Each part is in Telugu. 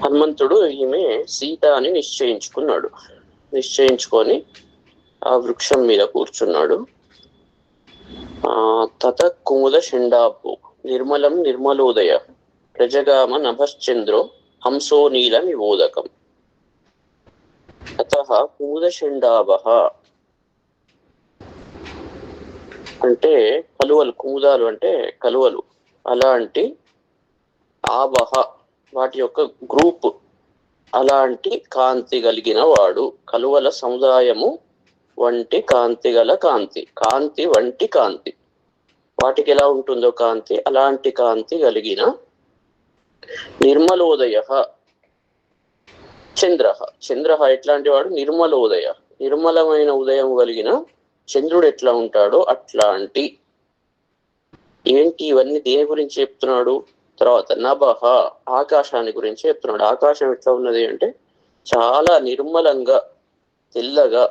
హనుమంతుడు ఈమె సీత అని నిశ్చయించుకొని ఆ వృక్షం మీద కూర్చున్నాడు. తత కుముద షండాభో నిర్మలం నిర్మలోదయ ప్రజగామ నభశ్చంద్రో హంసో నీల నివోదకం. అత కుముద షండాభః అంటే కలువలు, కుముదాలు అంటే కలువలు, అలాంటి ఆవహ వాటి యొక్క గ్రూప్, అలాంటి కాంతి కలిగిన వాడు, కలువల సముదాయము వంటి కాంతి గల కాంతి వంటి కాంతి, వాటికి ఎలా ఉంటుందో కాంతి అలాంటి కాంతి కలిగిన నిర్మలోదయ చంద్ర ఎట్లాంటి వాడు, నిర్మలోదయ నిర్మలమైన ఉదయం కలిగిన చంద్రుడు ఎట్లా ఉంటాడో అట్లాంటి. ఏంటి ఇవన్నీ దేని గురించి చెప్తున్నాడు? తర్వాత నభః ఆకాశాన్ని గురించి చెప్తున్నాడు. ఆకాశం ఎట్లా ఉన్నది అంటే చాలా నిర్మలంగా, తెల్లగా,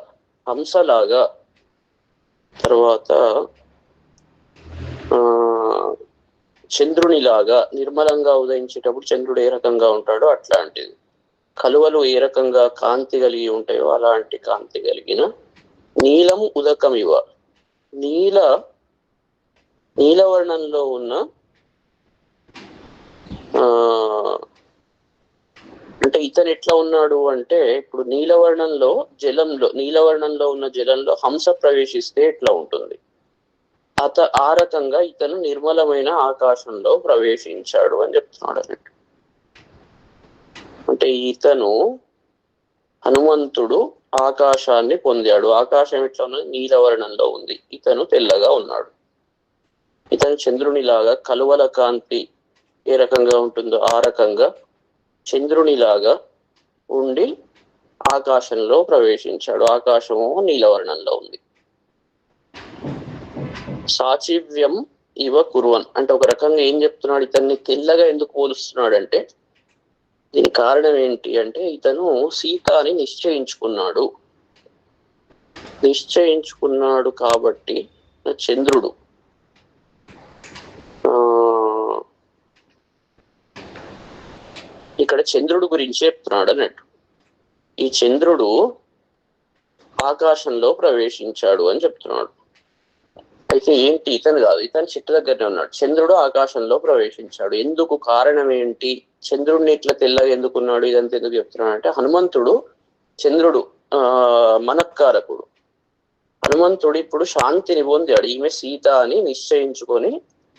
హంసలాగా. తర్వాత చంద్రునిలాగా నిర్మలంగా ఉదయించేటప్పుడు చంద్రుడు ఏ రకంగా ఉంటాడో అట్లాంటిది. కలువలు ఏ రకంగా కాంతి కలిగి ఉంటాయో అలాంటి కాంతి కలిగిన నీలం ఉదకం ఇవ నీలవర్ణంలో ఉన్న అంటే ఇతను ఎట్లా ఉన్నాడు అంటే, ఇప్పుడు నీలవర్ణంలో ఉన్న జలంలో హంస ప్రవేశిస్తే ఎట్లా ఉంటుంది, ఆ రకంగా ఇతను నిర్మలమైన ఆకాశంలో ప్రవేశించాడు అని చెప్తున్నాడు అన్నట్టు. అంటే ఇతను హనుమంతుడు ఆకాశాన్ని పొందాడు. ఆకాశం ఎట్లా ఉన్నది? నీలవర్ణంలో ఉంది. ఇతను తెల్లగా ఉన్నాడు. ఇతను చంద్రునిలాగా కలువల కాంతి ఏ రకంగా ఉంటుందో ఆ రకంగా చంద్రునిలాగా ఉండి ఆకాశంలో ప్రవేశించాడు. ఆకాశము నీలవర్ణంలో ఉంది. సాచివ్యం ఇవ కుర్వన్ అంటే ఒక రకంగా ఏం చెప్తున్నాడు, ఇతన్ని తెల్లగా ఎందుకు పోలుస్తున్నాడు అంటే, దీనికి కారణం ఏంటి అంటే, ఇతను సీత అని నిశ్చయించుకున్నాడు కాబట్టి చంద్రుడు ఇక్కడ చంద్రుడు గురించి చెప్తున్నాడు అన్నట్టు. ఈ చంద్రుడు ఆకాశంలో ప్రవేశించాడు అని చెప్తున్నాడు. అయితే ఏంటి, ఇతను కాదు, ఇతను చెట్టు దగ్గరనే ఉన్నాడు. చంద్రుడు ఆకాశంలో ప్రవేశించాడు. ఎందుకు, కారణం ఏంటి, చంద్రుడిని ఇట్లా తెల్లగా ఎందుకున్నాడు, ఇదంతా ఎందుకు చెప్తున్నాడు అంటే, హనుమంతుడు చంద్రుడు మనఃకారకుడు. హనుమంతుడు ఇప్పుడు శాంతిని పొందాడు. ఈమె సీత అని నిశ్చయించుకొని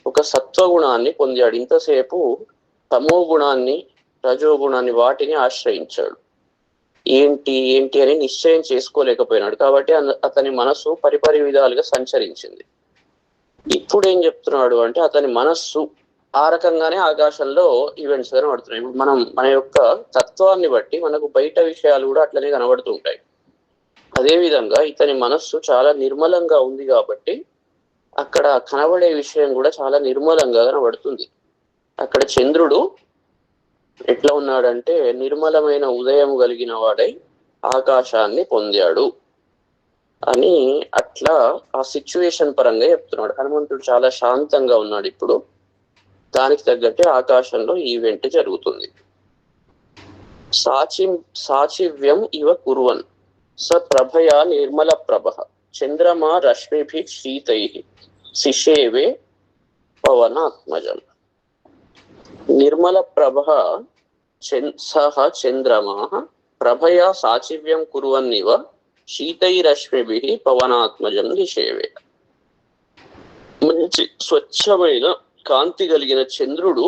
ఒక సత్వగుణాన్ని పొందాడు. ఇంతసేపు తమో గుణాన్ని, రజోగుణాన్ని, వాటిని ఆశ్రయించాడు. ఏంటి అని నిశ్చయం చేసుకోలేకపోయినాడు. కాబట్టి అతని మనస్సు పరిపరి విధాలుగా సంచరించింది. ఇప్పుడు ఏం చెప్తున్నాడు అంటే, అతని మనస్సు ఆ రకంగానే ఆకాశంలో ఈవెంట్స్ కనబడుతున్నాయి. ఇప్పుడు మన యొక్క తత్వాన్ని బట్టి మనకు బయట విషయాలు కూడా అట్లనే కనబడుతుంటాయి. అదే విధంగా ఇతని మనస్సు చాలా నిర్మలంగా ఉంది కాబట్టి అక్కడ కనబడే విషయం కూడా చాలా నిర్మలంగా కనబడుతుంది. అక్కడ చంద్రుడు ఎట్లా ఉన్నాడంటే నిర్మలమైన ఉదయం కలిగిన వాడై ఆకాశాన్ని పొందాడు అని అట్లా ఆ సిచ్యువేషన్ పరంగా చెప్తున్నాడు. హనుమంతుడు చాలా శాంతంగా ఉన్నాడు ఇప్పుడు. దానికి తగ్గట్టే ఆకాశంలో ఈవెంట్ జరుగుతుంది. సాచివ్యం ఇవ కుర్వన్ స ప్రభయా నిర్మల ప్రభ చంద్రమా రశ్మిభి శీతై శిషేవే పవనాత్మజం. నిర్మల ప్రభ సహ చంద్రమా ప్రభయా సాచివ్యం కుర్వన్నివ శీతైరశ్మిభి పవనాత్మజం దిశేవే. మంచి స్వచ్ఛమైన కాంతి కలిగిన చంద్రుడు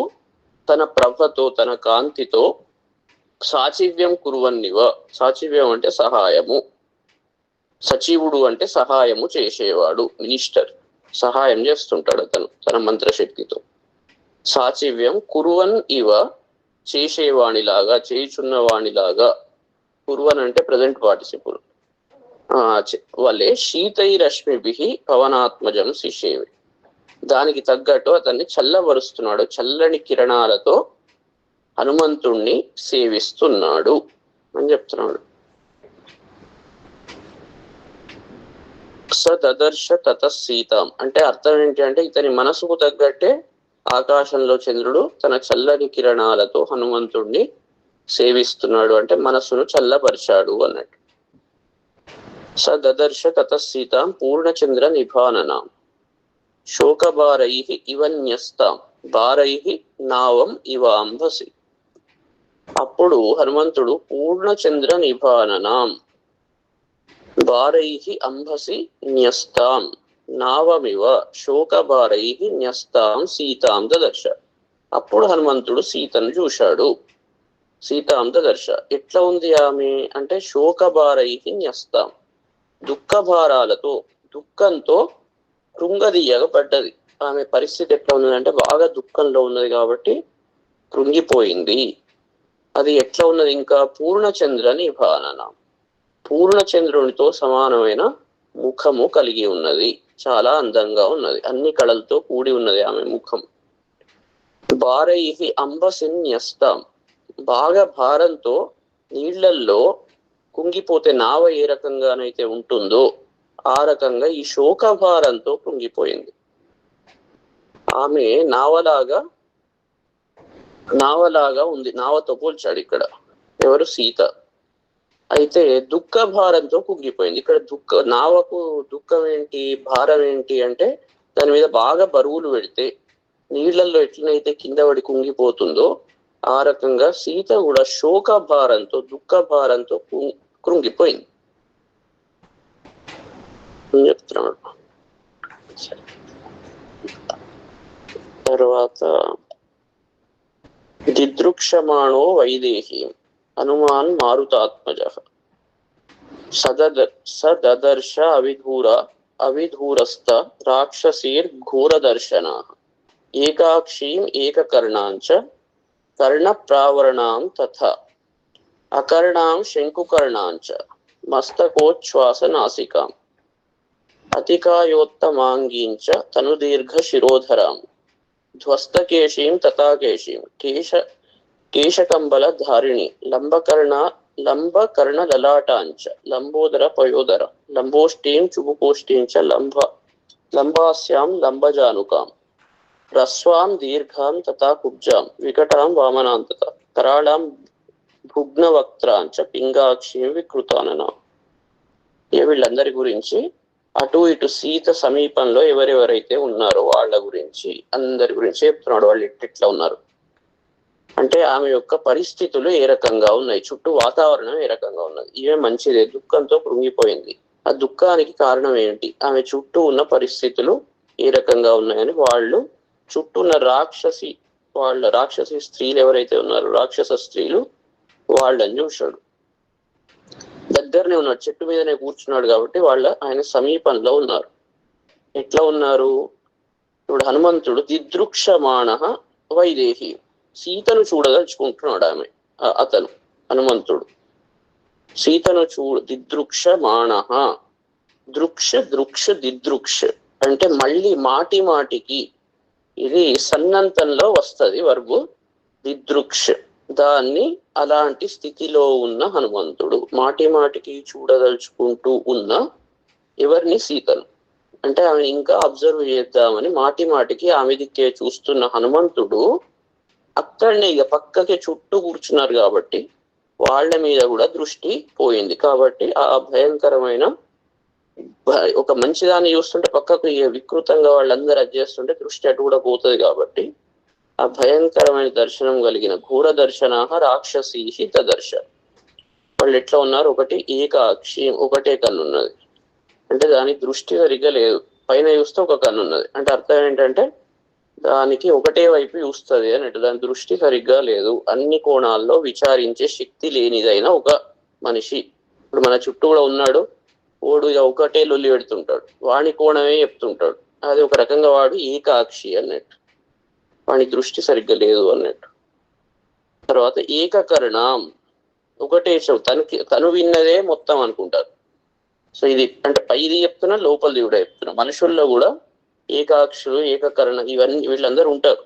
తన ప్రభతో, తన కాంతితో సాచివ్యం కుర్వన్నివ, సాచివ్యం అంటే సహాయము, సచివుడు అంటే సహాయము చేసేవాడు, మినిస్టర్, సహాయం చేస్తుంటాడు అతను తన మంత్రశక్తితో. సాచివ్యం కుర్వన్ ఇవ చేసేవాణిలాగా, చేయుచున్న వాణిలాగా. కుర్వన్ అంటే ప్రజెంట్ పార్టిసిపుల్. వాళ్ళే శీతైరశ్మిభి పవనాత్మజం శిషేవి, దానికి తగ్గట్టు అతన్ని చల్లబరుస్తున్నాడు. చల్లని కిరణాలతో హనుమంతుణ్ణి సేవిస్తున్నాడు అని చెప్తున్నాడు. సదర్శ తత సీతాం అంటే అర్థం ఏంటి అంటే, ఇతని మనసుకు తగ్గట్టే ఆకాశంలో చంద్రుడు తన చల్లని కిరణాలతో హనుమంతుణ్ణి సేవిస్తున్నాడు అంటే మనసును చల్లపరిచాడు అన్నట్టు. స దదర్శ తతసీతాం పూర్ణచంద్ర నిభాననాం శోకభారై ఇవన్యస్తాం భారై నావం ఇవాంభసి. అప్పుడు హనుమంతుడు పూర్ణచంద్ర నిభాననాం భారై అంభసి న్యస్తాం నావమివ శోకభారై న్యస్తాం సీతాం దదర్శ. అప్పుడు హనుమంతుడు సీతను చూశాడు. సీతాం దదర్శ. ఎట్లా ఉంది ఆమె అంటే శోకభారై న్యస్తాం, దుఃఖ భారాలతో దుఃఖంతో కృంగదీయగబడ్డది. ఆమె పరిస్థితి ఎట్లా ఉన్నదంటే బాగా దుఃఖంలో ఉన్నది కాబట్టి కృంగిపోయింది. అది ఎట్లా ఉన్నది ఇంకా పూర్ణచంద్ర నిభాననాం, పూర్ణచంద్రునితో సమానమైన ముఖము కలిగి ఉన్నది, చాలా అందంగా ఉన్నది, అన్ని కళలతో కూడి ఉన్నది ఆమె ముఖం. భారై అంబసిన్యస్తాం, బాగా భారంతో నీళ్లల్లో కుంగిపోతే నావ ఏ రకంగానైతే ఉంటుందో ఆ రకంగా ఈ శోక భారంతో కుంగిపోయింది. ఆమె నావలాగా ఉంది, నావతో పోల్చాడు ఇక్కడ ఎవరు సీత. అయితే దుఃఖ భారంతో కుంగిపోయింది. ఇక్కడ నావకు దుఃఖం ఏంటి, భారం ఏంటి అంటే దాని మీద బాగా బరువులు పెడితే నీళ్లలో ఎట్లనైతే కింద పడి కుంగిపోతుందో ఆ రకంగా సీత కూడా శోక భారంతో దుఃఖ భారంతో కృంగిపోయింది చెప్తున్నాడు. తర్వాత దిదృక్షమాణో వైదేహి హనుమాన్ మారుతాత్మజ సదర్శ అవిధూరస్థ రాక్షసీర్ ఘోరదర్శనా ఏకాక్షీం ఏకకర్ణాంచ కర్ణ ప్రావరణాం తథా అకర్ణాం శంకుకర్ణాంచ మస్తకోచ్ఛ్వాస నాసికాం అతికాయోత్తమాంగీంచ తనుదీర్ఘ శిరోధరాం ధ్వస్తకేశీం తథాకేశీం కేశకంబల ధారిణి లంబకర్ణ లలాటాంచ లంబోదర పయోదర లంబోష్టీం చుబుకోష్టీం చ లంబాస్యాం లంబజానుకాం రస్వాం దీర్ఘాం తథా కుబ్జాం వికటాం వామనాం తథా కరాళాం భుగ్నవక్త్రాంచ పింగాక్షీం వికృతాననా. వీళ్ళందరి గురించి అటు ఇటు సీత సమీపంలో ఎవరెవరైతే ఉన్నారో వాళ్ళ గురించి అందరి గురించి చెప్తున్నాడు. వాళ్ళు ఎట్లా ఉన్నారు అంటే ఆమె యొక్క పరిస్థితులు ఏ రకంగా ఉన్నాయి, చుట్టూ వాతావరణం ఏ రకంగా ఉన్నది. ఈమె మంచిదే, దుఃఖంతో కృంగిపోయింది. ఆ దుఃఖానికి కారణం ఏంటి, ఆమె చుట్టూ ఉన్న పరిస్థితులు ఏ రకంగా ఉన్నాయని వాళ్ళు చుట్టూ ఉన్న రాక్షసి స్త్రీలు ఎవరైతే ఉన్నారో రాక్షస స్త్రీలు వాళ్ళని చూశాడు. దగ్గరనే ఉన్నాడు, చెట్టు మీదనే కూర్చున్నాడు కాబట్టి ఆయన సమీపంలో ఉన్నారు. ఎట్లా ఉన్నారు ఇప్పుడు హనుమంతుడు దిదృక్షమాణ వైదేహి, సీతను చూడదలుచుకుంటున్నాడు అతను హనుమంతుడు సీతను దిదృక్షమాణ దృక్ష దిదృక్ష అంటే మళ్ళీ మాటికి ఇది సన్నంతంలో వస్తది వర్బు దిదృక్ష. దాన్ని అలాంటి స్థితిలో ఉన్న హనుమంతుడు మాటికి చూడదలుచుకుంటూ ఉన్న ఎవరిని, సీతను. అంటే ఆమె ఇంకా అబ్జర్వ్ చేద్దామని మాటికి ఆమె దిక్కే చూస్తున్న హనుమంతుడు అక్కడనే ఇక పక్కకి చుట్టూ కూర్చున్నారు కాబట్టి వాళ్ళ మీద కూడా దృష్టి పోయింది. కాబట్టి ఆ భయంకరమైన ఒక మంచిదాన్ని చూస్తుంటే పక్కకు వికృతంగా వాళ్ళందరూ అది చేస్తుంటే దృష్టి అటు కూడా పోతుంది. కాబట్టి ఆ భయంకరమైన దర్శనం కలిగిన ఘోర దర్శన రాక్షసీ దదర్శ. వాళ్ళు ఎట్లా ఉన్నారు, ఒకటి ఏకాక్షి, ఒకటే కన్ను ఉన్నది అంటే దాని దృష్టి సరిగ్గా లేదు. పైన చూస్తే ఒక కన్ను ఉన్నది అంటే అర్థం ఏంటంటే దానికి ఒకటే వైపు చూస్తుంది అన్నట్టు, దాని దృష్టి సరిగ్గా లేదు. అన్ని కోణాల్లో విచారించే శక్తి లేనిదైన ఒక మనిషి. ఇప్పుడు మన చుట్టూ కూడా ఉన్నాడు, వాడు ఒకటే లొల్లి పెడుతుంటాడు, వాణి కోణమే చెప్తుంటాడు. అది ఒక రకంగా వాడు ఏకాక్షి అన్నట్టు, వాని దృష్టి సరిగ్గా లేదు అన్నట్టు. తర్వాత ఏకకర్ణం, ఒకటే తను విన్నదే మొత్తం అనుకుంటారు. సో ఇది అంటే పైది చెప్తున్నా లోపలిది కూడా చెప్తున్నా. మనుషుల్లో కూడా ఏకాక్షులు ఏకకరణ ఇవన్నీ వీళ్ళందరూ ఉంటారు.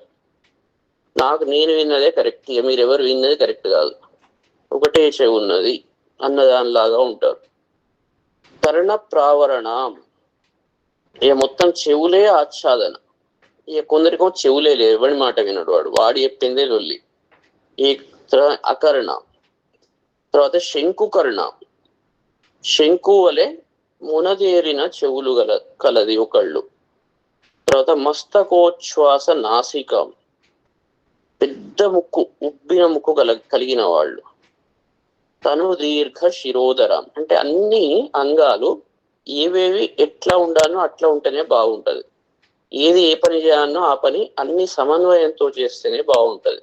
నేను విన్నదే కరెక్ట్, మీరెవరు విన్నది కరెక్ట్ కాదు, ఒకటే చెవి ఉన్నది అన్నదానిలాగా ఉంటారు. కర్ణ ప్రావరణం, ఇక మొత్తం చెవులే ఆచ్ఛాదన. ఇక కొందరికో చెవులే లేవు, ఎవడి మాట వినడు, వాడు చెప్పిందే లొల్లి. అకర్ణ తర్వాత శంకుకర్ణ, శంకు వలె మునదేరిన చెవులు కలది ఒకళ్ళు. తర్వాత మస్తకోచ్ఛ్వాస నాసికం, పెద్ద ముక్కు, ఉబ్బిన ముక్కు కలిగిన వాళ్ళు. తను దీర్ఘ శిరోధరం, అంటే అన్ని అంగాలు ఏవేవి ఎట్లా ఉండాలో అట్లా ఉంటేనే బాగుంటది. ఏది ఏ పని చేయాలనో ఆ పని అన్ని సమన్వయంతో చేస్తేనే బాగుంటది.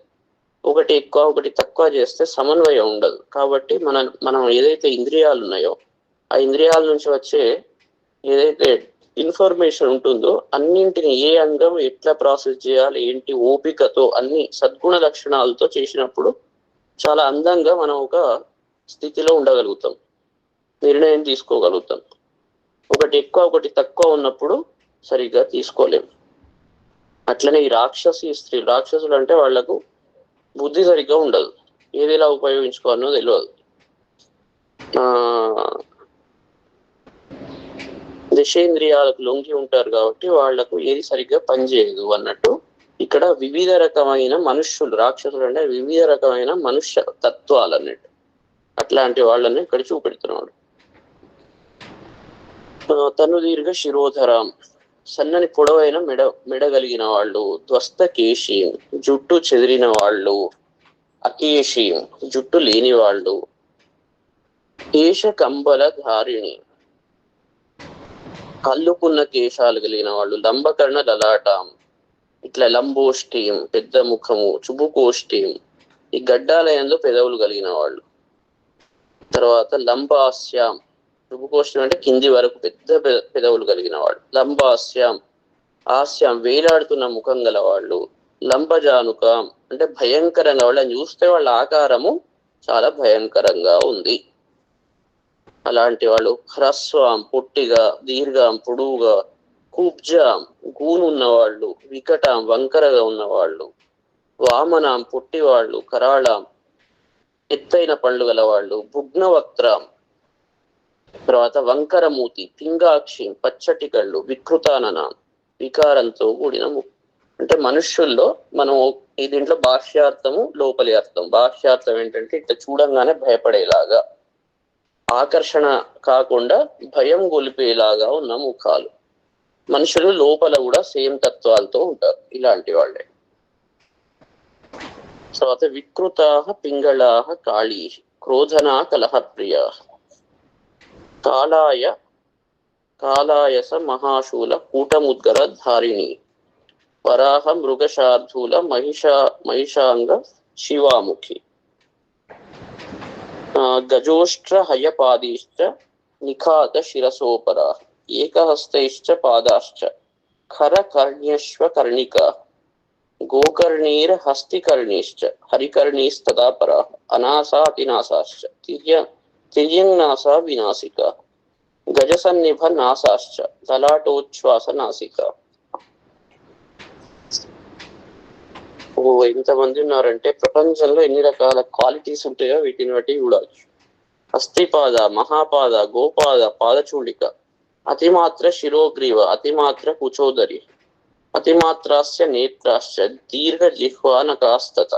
ఒకటి ఎక్కువ ఒకటి తక్కువ చేస్తే సమన్వయం ఉండదు. కాబట్టి మనం ఏదైతే ఇంద్రియాలు ఉన్నాయో ఆ ఇంద్రియాల నుంచి వచ్చే ఏదైతే ఇన్ఫర్మేషన్ ఉంటుందో అన్నింటిని ఏ అంగం ఎట్లా ప్రాసెస్ చేయాలి ఏంటి ఓపికతో అన్ని సద్గుణ లక్షణాలతో చేసినప్పుడు చాలా అందంగా మనం ఒక స్థితిలో ఉండగలుగుతాం, నిర్ణయం తీసుకోగలుగుతాం. ఒకటి ఎక్కువ ఒకటి తక్కువ ఉన్నప్పుడు సరిగ్గా తీసుకోలేము. అట్లనే ఈ రాక్షసులు అంటే వాళ్లకు బుద్ధి సరిగ్గా ఉండదు, ఏది ఎలా ఉపయోగించుకోవాలో తెలియదు. దశేంద్రియాలకు లొంగి ఉంటారు కాబట్టి వాళ్లకు ఏది సరిగ్గా పనిచేయదు అన్నట్టు. ఇక్కడ వివిధ రకమైన మనుష్యులు, రాక్షసులు అంటే వివిధ రకమైన మనుష్య తత్వాలు అన్నట్టు. అట్లాంటి వాళ్ళని ఇక్కడ చూపెడుతున్నాడు. తను దీర్ఘ శిరోధరం, సన్నని పొడవైన మెడగలిగిన వాళ్ళు. ధ్వస్త కేశి, జుట్టు చెదిరిన వాళ్ళు. అకేశి, జుట్టు లేని వాళ్ళు. కేశ కంబల ధారిణి, కళ్ళుకున్న కేశాలు కలిగిన వాళ్ళు. లంబకర్ణ లలాటం, ఇట్లా లంబోష్ఠీం, పెద్ద ముఖము. చుబుకోష్ఠీం, ఈ గడ్డాలయంలో పెదవులు కలిగిన వాళ్ళు. తర్వాత లంబాస్యాం, చుబుకోష్ఠం అంటే కింది వరకు పెద్ద పెదవులు కలిగిన వాళ్ళు. లంబాస్యాం, హాస్యం వేలాడుతున్న ముఖం గల వాళ్ళు. లంబజానుకం అంటే భయంకరంగా, వాళ్ళని చూస్తే వాళ్ళ ఆకారము చాలా భయంకరంగా ఉంది అలాంటి వాళ్ళు. హ్రస్వం పొట్టిగా, దీర్ఘం పొడువుగా. కుబ్జాం గూనున్నవాళ్ళు. వికటం వంకరగా ఉన్నవాళ్ళు. వామనం పొట్టివాళ్ళు. కరాళం ఎత్తైన పళ్ళు గల వాళ్ళు. భుగ్నవక్త్రం, తర్వాత వంకరమూతి. పింగాక్షి పచ్చటి కళ్ళు. వికృతానన వికారంతో కూడిన ముక్కు. అంటే మనుష్యుల్లో మనం ఈ దీంట్లో భాష్యార్థము లోపలి అర్థం. భాష్యార్థం ఏంటంటే ఇట్లా చూడంగానే భయపడేలాగా, ఆకర్షణ కాకుండా భయం గొలిపేలాగా ఉన్న ముఖాలు. మనుషులు లోపల కూడా సేమ్ తత్వాలతో ఉంటారు ఇలాంటి వాళ్ళే. తర్వాత వికృతాః పింగళాః కాళీ క్రోధనా కలహప్రియా. కాళాయస మహాశూల కూటముద్గర ధారిణి. వరాహ మృగశార్ధూల మహిషాంగ శివాముఖి. గజోష్ట్ర హయపాదీశ్చ నిఖాత శిరసోపరా. ఏకహస్తైశ్చ పాదాశ్చ ఖరకర్ణ్యశ్వ కర్ణికా. గోకర్ణీర హస్తికర్ణీశ్చ హరికర్ణీస్తదా పరా. అనాసా అతినాసాశ్చ తిర్యంనాసా వినాశిక. గజసన్నిభ నాసాశ్చ లలాటోచ్ఛ్వాస నాసిక. ఎంతమంది ఉన్నారంటే ప్రపంచంలో ఎన్ని రకాల క్వాలిటీస్ ఉంటాయో వీటిని బట్టి చూడవచ్చు. హస్తిపాద, మహాపాద, గోపాద, పాదచూళిక. అతిమాత్ర శిరోగ్రీవ, అతిమాత్ర కుచోదరి. అతిమాత్రాస్య నేత్రాశ్చ దీర్ఘ జిహ్వానకాస్తత.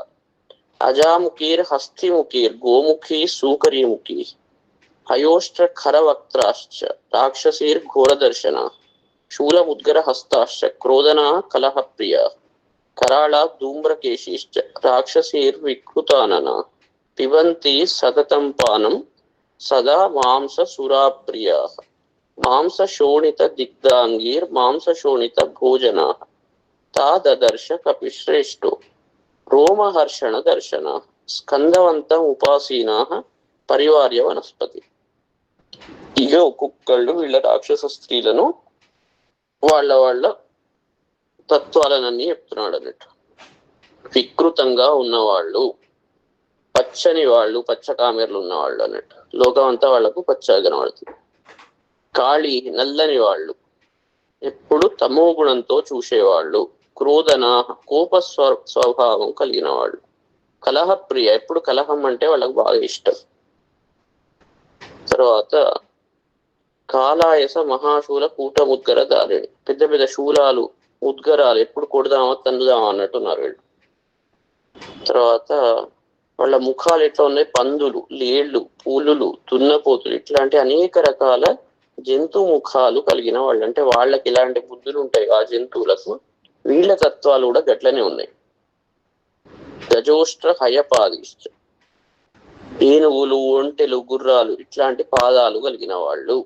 అజాముఖీర్ హస్తిముఖీర్ గోముఖీ సూకరీముఖీ. హయోష్ట్ర ఖరవక్త్రాశ్చ రాక్షసీర్ ఘోరదర్శన. శూలముద్గర హస్తాశ్చ క్రోధనా కలహప్రియ. కరాళ ధూమ్రకేశీశ్చ రాక్షసీర్ వికృతానన. పిబంతి సతతం పానం సదా మాంస సురాప్రియా. మాంస శోణిత దిగ్ధాంగీర్ మాంస శోణిత భోజన. తా దదర్శ కపిశ్రేష్ఠో రోమహర్షణ దర్శన. స్కందవంతం ఉపాసీనా పరివార్య వనస్పతి. ఇక ఒక్కొక్కళ్ళు వీళ్ళ రాక్షస స్త్రీలను వాళ్ళ తత్వాలనన్నీ చెప్తున్నాడు అన్నట్టు. వికృతంగా ఉన్నవాళ్ళు, పచ్చని వాళ్ళు, పచ్చకామెర్లు ఉన్నవాళ్ళు అన్నట్టు. లోకం అంతా వాళ్లకు పచ్చగా కనబడుతుంది. కాళీ నల్లని వాళ్ళు, ఎప్పుడు తమో గుణంతో చూసేవాళ్ళు. క్రోధన కోప స్వభావం కలిగిన వాళ్ళు. కలహప్రియ, ఎప్పుడు కలహం అంటే వాళ్ళకు బాగా ఇష్టం. తర్వాత కాళాయస మహాశూల కూటముద్గర దారిణి, పెద్ద పెద్ద శూలాలు ఉద్గరాలు ఎప్పుడు కొడదామా తందుదామా అన్నట్టున్నారు వీళ్ళు. తర్వాత వాళ్ళ ముఖాలు ఎట్లా ఉన్నాయి, పందులు, లేళ్లు, పూలులు, దున్నపోతులు ఇట్లాంటి అనేక రకాల జంతు ముఖాలు కలిగిన వాళ్ళు. అంటే వాళ్ళకి ఇలాంటి బుద్ధులు ఉంటాయి ఆ జంతువులకు, వీళ్ళ తత్వాలు కూడా గట్లనే ఉన్నాయి. గజోష్ట్ర హయపాదిష్ట, ఏనుగులు, ఒంటెలు, గుర్రాలు ఇట్లాంటి పాదాలు కలిగిన వాళ్ళు.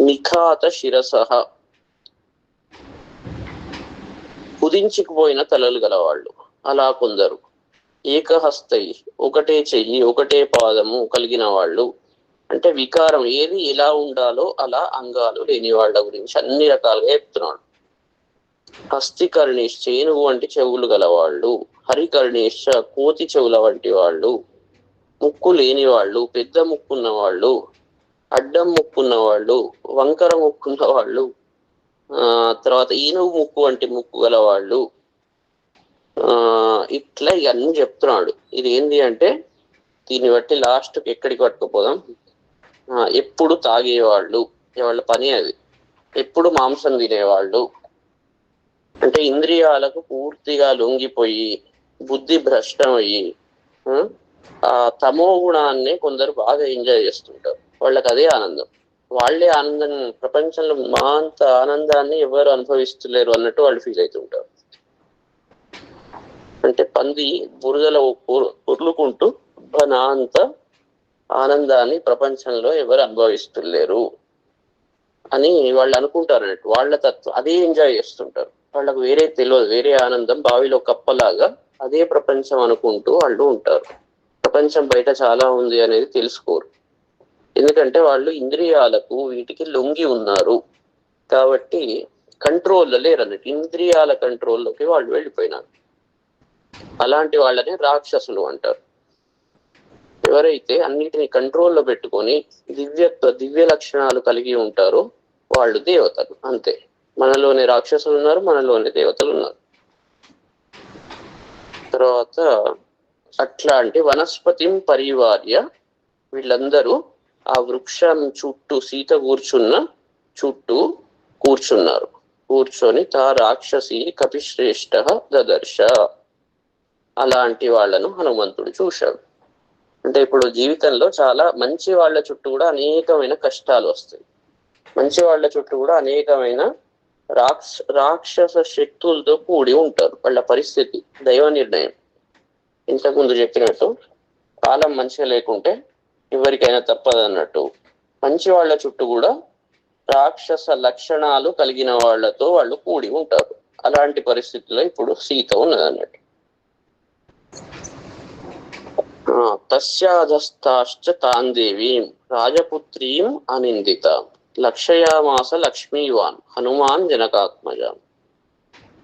నిఖాత శిరసహ, కుదించుకుపోయిన తలలు గలవాళ్ళు అలా కొందరు. ఏకహస్తై, ఒకటే చెయ్యి ఒకటే పాదము కలిగిన వాళ్ళు. అంటే వికారం ఏది ఎలా ఉండాలో అలా అంగాలు లేని వాళ్ళ గురించి అన్ని రకాలుగా చెప్తున్నాడు. హస్తికర్ణిశ్చ, ఏనుగు వంటి చెవులు గలవాళ్ళు. హరికర్ణిశ్చ, కోతి చెవుల వంటి వాళ్ళు. ముక్కు లేని వాళ్ళు, పెద్ద ముక్కున్న వాళ్ళు, అడ్డం ముక్కున్న వాళ్ళు, వంకర ముక్కున్న వాళ్ళు, తర్వాత ఈనుగు ముక్కు వంటి ముక్కు గల వాళ్ళు. ఇట్లా ఇవన్నీ చెప్తున్నాడు. ఇది ఏంది అంటే దీన్ని బట్టి లాస్ట్కి ఎక్కడికి పట్టుకుపోదాం. ఎప్పుడు తాగేవాళ్ళు, వాళ్ళ పని అది. ఎప్పుడు మాంసం తినేవాళ్ళు, అంటే ఇంద్రియాలకు పూర్తిగా లొంగిపోయి బుద్ధి భ్రష్టమయ్యి ఆ తమో గుణాన్ని కొందరు బాగా ఎంజాయ్ చేస్తుంటారు. వాళ్ళకి అదే ఆనందం. వాళ్ళే ఆనందం, ప్రపంచంలో మా అంత ఆనందాన్ని ఎవరు అనుభవిస్తలేరు అన్నట్టు వాళ్ళు ఫీల్ అవుతుంటారు. అంటే పంది బురదలో పొర్లుకుంటూ నా అంత ఆనందాన్ని ప్రపంచంలో ఎవరు అనుభవిస్తలేరు అని వాళ్ళు అనుకుంటారు అన్నట్టు. వాళ్ళ తత్వం అదే ఎంజాయ్ చేస్తుంటారు. వాళ్ళకు వేరే తెలియదు, వేరే ఆనందం బావిలో కప్పలాగా అదే ప్రపంచం అనుకుంటూ వాళ్ళు ఉంటారు. ప్రపంచం బయట చాలా ఉంది అనేది తెలుసుకోరు. ఎందుకంటే వాళ్ళు ఇంద్రియాలకు వీటికి లొంగి ఉన్నారు కాబట్టి కంట్రోల్లో లేరు అన్నట్టు. ఇంద్రియాల కంట్రోల్లోకి వాళ్ళు వెళ్ళిపోయినారు. అలాంటి వాళ్ళని రాక్షసులు అంటారు. ఎవరైతే అన్నిటిని కంట్రోల్లో పెట్టుకొని దివ్య లక్షణాలు కలిగి ఉంటారో వాళ్ళు దేవతలు. అంతే, మనలోనే రాక్షసులు ఉన్నారు, మనలోనే దేవతలు ఉన్నారు. తర్వాత అట్లాంటి వనస్పతిం పరివార్య, వీళ్ళందరూ ఆ వృక్షం చుట్టూ, సీత కూర్చున్న చుట్టూ కూర్చున్నారు. కూర్చొని తా రాక్షసి కపిశ్రేష్ఠ దదర్శ, అలాంటి వాళ్ళను హనుమంతుడు చూశాడు. అంటే ఇప్పుడు జీవితంలో చాలా మంచి వాళ్ళ చుట్టూ కూడా అనేకమైన కష్టాలు వస్తాయి. మంచి వాళ్ళ చుట్టూ కూడా అనేకమైన రాక్షస శక్తులతో కూడి ఉంటారు. వాళ్ళ పరిస్థితి దైవ నిర్ణయం. ఇంతకుముందు చెప్పినట్టు కాలం మంచిగా లేకుంటే ఎవరికైనా తప్పదు అన్నట్టు, మంచి వాళ్ళ చుట్టూ కూడా రాక్షస లక్షణాలు కలిగిన వాళ్ళతో వాళ్ళు కూడి ఉంటారు. అలాంటి పరిస్థితుల్లో ఇప్పుడు సీత ఉన్నది అన్నట్టు. తస్యాధస్తాశ్చ తాందేవీం రాజపుత్రీం అనిందిత లక్షయామాస లక్ష్మీవాన్ హనుమాన్ జనకాత్మజాం.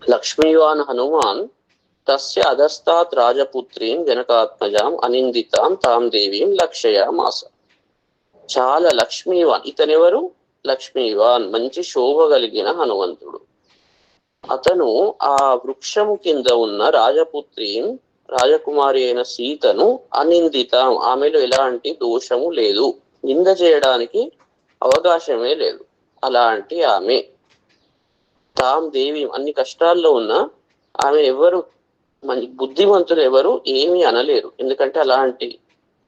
లక్ష్మీవాన్ హనుమాన్ తస్య అధస్తాత్ రాజపుత్రీం జనకాత్మజాం అనిందితాం తాం దేవీం లక్షయామాస. చాలా లక్ష్మీవాన్, ఇతనెవరు? లక్ష్మీవాన్, మంచి శోభ కలిగిన హనుమంతుడు. అతను ఆ వృక్షము కింద ఉన్న రాజపుత్రీం, రాజకుమారి అయిన సీతను అనిందిత, ఆమెలో ఎలాంటి దోషము లేదు, నింద చేయడానికి అవకాశమే లేదు. అలాంటి ఆమె తాం దేవి, అన్ని కష్టాల్లో ఉన్న ఆమె ఎవరు, బుద్ధిమంతులు ఎవరు ఏమీ అనలేరు. ఎందుకంటే అలాంటి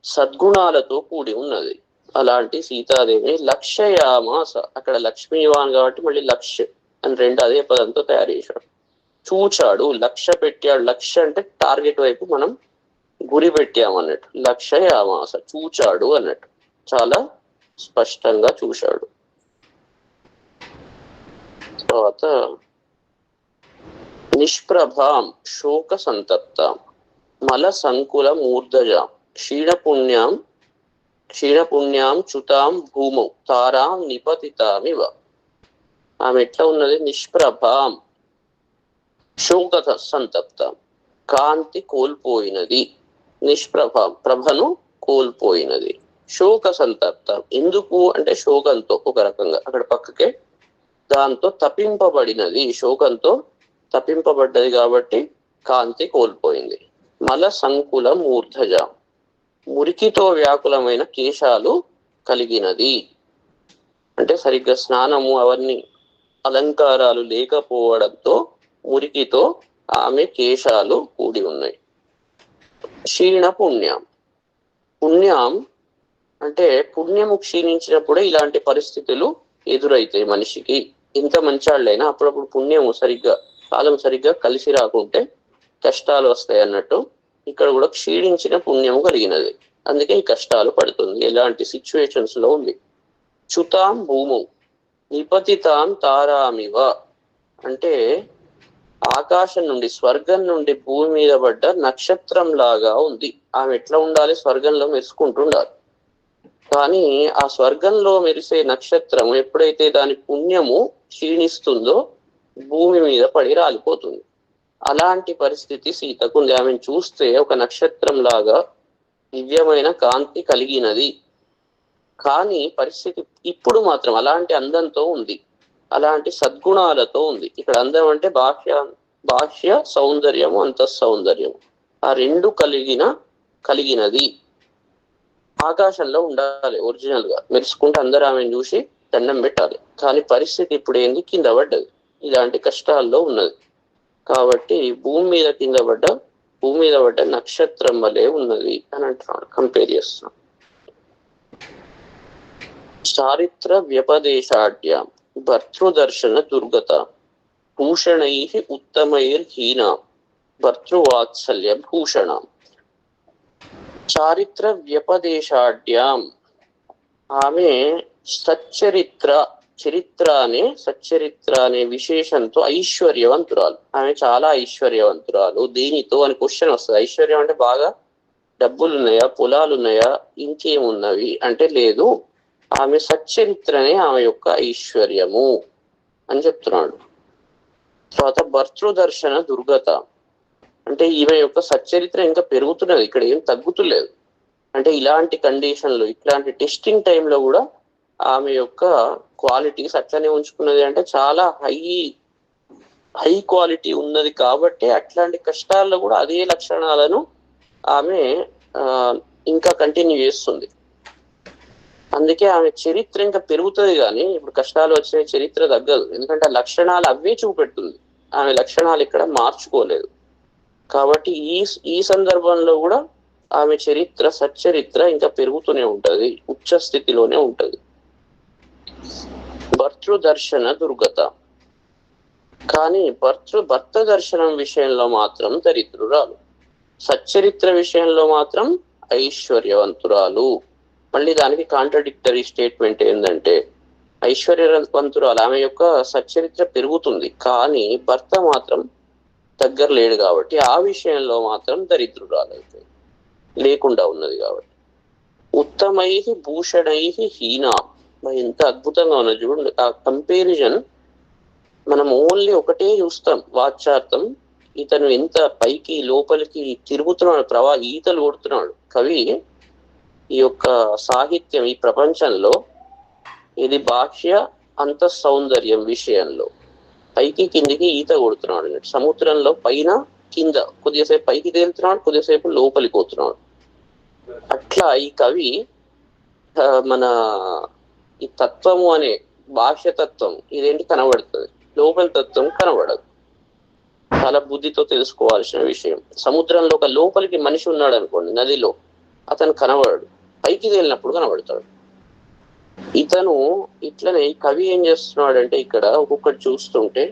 సద్గుణాలతో కూడి ఉన్నది. అలాంటి సీతాదేవిని లక్షయామాస, అక్కడ లక్ష్మీవాన్ కాబట్టి మళ్ళీ లక్ష్య అని రెండు అదే పదంతో తయారు చేశాడు. చూచాడు, లక్ష్య పెట్టాడు. లక్ష్య అంటే టార్గెట్ వైపు మనం గురి పెట్టామన్నట్టు. లక్షయామాస, చూచాడు అన్నట్టు, చాలా స్పష్టంగా చూశాడు. తర్వాత నిష్ప్రభాం శోక సంతప్తాం మల సంకుల మూర్ధజాం క్షీణపుణ్యాం చుతాం భూమౌ తారాం నిపతితామివ. ఆమె ఎట్లా ఉన్నది? నిష్ప్రభాం, శోక సంతప్తాం, కాంతి కోల్పోయినది. నిష్ప్రభాం, ప్రభను కోల్పోయినది. శోక సంతప్తం, ఎందుకు అంటే శోకంతో, ఒక రకంగా అక్కడ పక్కకే దాంతో తప్పింపబడినది, శోకంతో తప్పింపబడ్డది కాబట్టి కాంతి కోల్పోయింది. మల సంకుల మూర్ధజ, మురికితో వ్యాకులమైన కేశాలు కలిగినది. అంటే సరిగ్గా స్నానము అవన్నీ అలంకారాలు లేకపోవడంతో మురికితో ఆమె కేశాలు కూడి ఉన్నాయి. క్షీణ పుణ్యం. పుణ్యం అంటే పుణ్యము క్షీణించినప్పుడే ఇలాంటి పరిస్థితులు ఎదురైతాయి మనిషికి. ఎంత మంచాళ్ళైనా అప్పుడప్పుడు పుణ్యము సరిగ్గా కాలం సరిగ్గా కలిసి రాకుంటే కష్టాలు వస్తాయి అన్నట్టు ఇక్కడ కూడా క్షీణించిన పుణ్యము కలిగినది, అందుకే ఈ కష్టాలు పడుతుంది. ఎలాంటి సిచ్యువేషన్స్ లో ఉంది. చ్యుతాం భూము నిపతితాం తారామివ అంటే ఆకాశం నుండి స్వర్గం నుండి భూమి మీద పడ్డ నక్షత్రం లాగా ఉంది. ఆమె ఎట్లా ఉండాలి? స్వర్గంలో మెరుసుకుంటుండాలి. కానీ ఆ స్వర్గంలో మెరిసే నక్షత్రం ఎప్పుడైతే దాని పుణ్యము క్షీణిస్తుందో భూమి మీద పడి రాలిపోతుంది. అలాంటి పరిస్థితి సీతకు ఉంది. ఆమెను చూస్తే ఒక నక్షత్రం లాగా దివ్యమైన కాంతి కలిగినది. కానీ పరిస్థితి ఇప్పుడు మాత్రం అలాంటి అందంతో ఉంది, అలాంటి సద్గుణాలతో ఉంది. ఇక్కడ అందం అంటే బాహ్య సౌందర్యము, అంతఃసౌందర్యము ఆ రెండు కలిగినది. ఆకాశంలో ఉండాలి ఒరిజినల్ గా మెరుసుకుంటే అందరూ ఆమెను చూసి దండం పెట్టాలి. కానీ పరిస్థితి ఇప్పుడు ఏంది? కింద పడ్డది, ఇలాంటి కష్టాల్లో ఉన్నది. కాబట్టి భూమి మీద పడ్డ నక్షత్రం వలె ఉన్నది అని అంటున్నాడు, కంపేర్ చేస్తున్నాడు. చారిత్ర వ్యపదేశాఢ్యాం భర్తృదర్శన దుర్గత భూషణై ఉత్తమైర్హీన భర్తృవాత్సల్య భూషణ. చారిత్ర వ్యపదేశాఢ్యాం ఆమె చరిత్ర అనే విశేషంతో ఐశ్వర్యవంతురాలు. ఆమె చాలా ఐశ్వర్యవంతురాలు. దేనితో అని క్వశ్చన్ వస్తుంది. ఐశ్వర్యం అంటే బాగా డబ్బులున్నాయా, పొలాలున్నాయా, ఇంకేమున్నవి అంటే లేదు, ఆమె సచ్చరిత్రనే ఆమె యొక్క ఐశ్వర్యము అని చెప్తున్నాడు. తర్వాత భర్తృదర్శన దుర్గత అంటే ఈమె యొక్క సచ్చరిత్ర ఇంకా పెరుగుతున్నది, ఇక్కడ ఏం తగ్గుతులేదు. అంటే ఇలాంటి కండిషన్లు, ఇట్లాంటి టెస్టింగ్ టైంలో కూడా ఆమె యొక్క క్వాలిటీస్ అట్లనే ఉంచుకున్నది. అంటే చాలా హై క్వాలిటీ ఉన్నది కాబట్టి అట్లాంటి కష్టాల్లో కూడా అదే లక్షణాలను ఆమె ఇంకా కంటిన్యూ చేస్తుంది. అందుకే ఆమె చరిత్ర ఇంకా పెరుగుతుంది. కానీ ఇప్పుడు కష్టాలు వచ్చిన చరిత్ర తగ్గదు, ఎందుకంటే ఆ లక్షణాలు అవే చూపెడుతుంది. ఆమె లక్షణాలు ఇక్కడ మార్చుకోలేదు. కాబట్టి ఈ సందర్భంలో కూడా ఆమె సచ్చరిత్ర ఇంకా పెరుగుతూనే ఉంటది, ఉచ్చ స్థితిలోనే ఉంటది. భర్తృదర్శన దుర్గత కానీ భర్త దర్శనం విషయంలో మాత్రం దరిద్రురాలు, సచ్చరిత్ర విషయంలో మాత్రం ఐశ్వర్యవంతురాలు. మళ్ళీ దానికి కాంట్రడిక్టరీ స్టేట్మెంట్ ఏంటంటే ఐశ్వర్యవంతురాలు, ఆమె యొక్క సచ్చరిత్ర పెరుగుతుంది కానీ భర్త మాత్రం దగ్గర లేడు కాబట్టి ఆ విషయంలో మాత్రం దరిద్రురాలు అయితే లేకుండా ఉన్నది. కాబట్టి ఉత్తమై భూషణై హీనా, ఎంత అద్భుతంగా ఉన్నది చూడండి. ఆ కంపారిజన్ మనం ఓన్లీ ఒకటే చూస్తాం, వాచ్యార్థం. ఇతను ఎంత పైకి లోపలికి తిరుగుతున్నాడు, ఈతలు కొడుతున్నాడు కవి. ఈ యొక్క సాహిత్యం ఈ ప్రపంచంలో ఇది బాహ్య అంతఃసౌందర్యం విషయంలో పైకి కిందికి ఈత కొడుతున్నాడు అన్నట్టు. సముద్రంలో పైన కింద కొద్దిసేపు పైకి తేలుతున్నాడు, కొద్దిసేపు లోపలికి పోతున్నాడు. అట్లా ఈ కవి మన ఈ తత్వము అనే బాహ్య తత్వం ఇదేంటి కనబడుతుంది, లోపలి తత్వం కనబడదు. చాలా బుద్ధితో తెలుసుకోవాల్సిన విషయం. సముద్రంలో ఒక లోపలికి మనిషి ఉన్నాడు అనుకోండి, నదిలో, అతను కనబడడు, పైకి తేలినప్పుడు కనబడతాడు. ఇతను ఇట్లనే కవి ఏం చేస్తున్నాడు అంటే ఇక్కడ ఒక్కొక్కటి చూస్తుంటే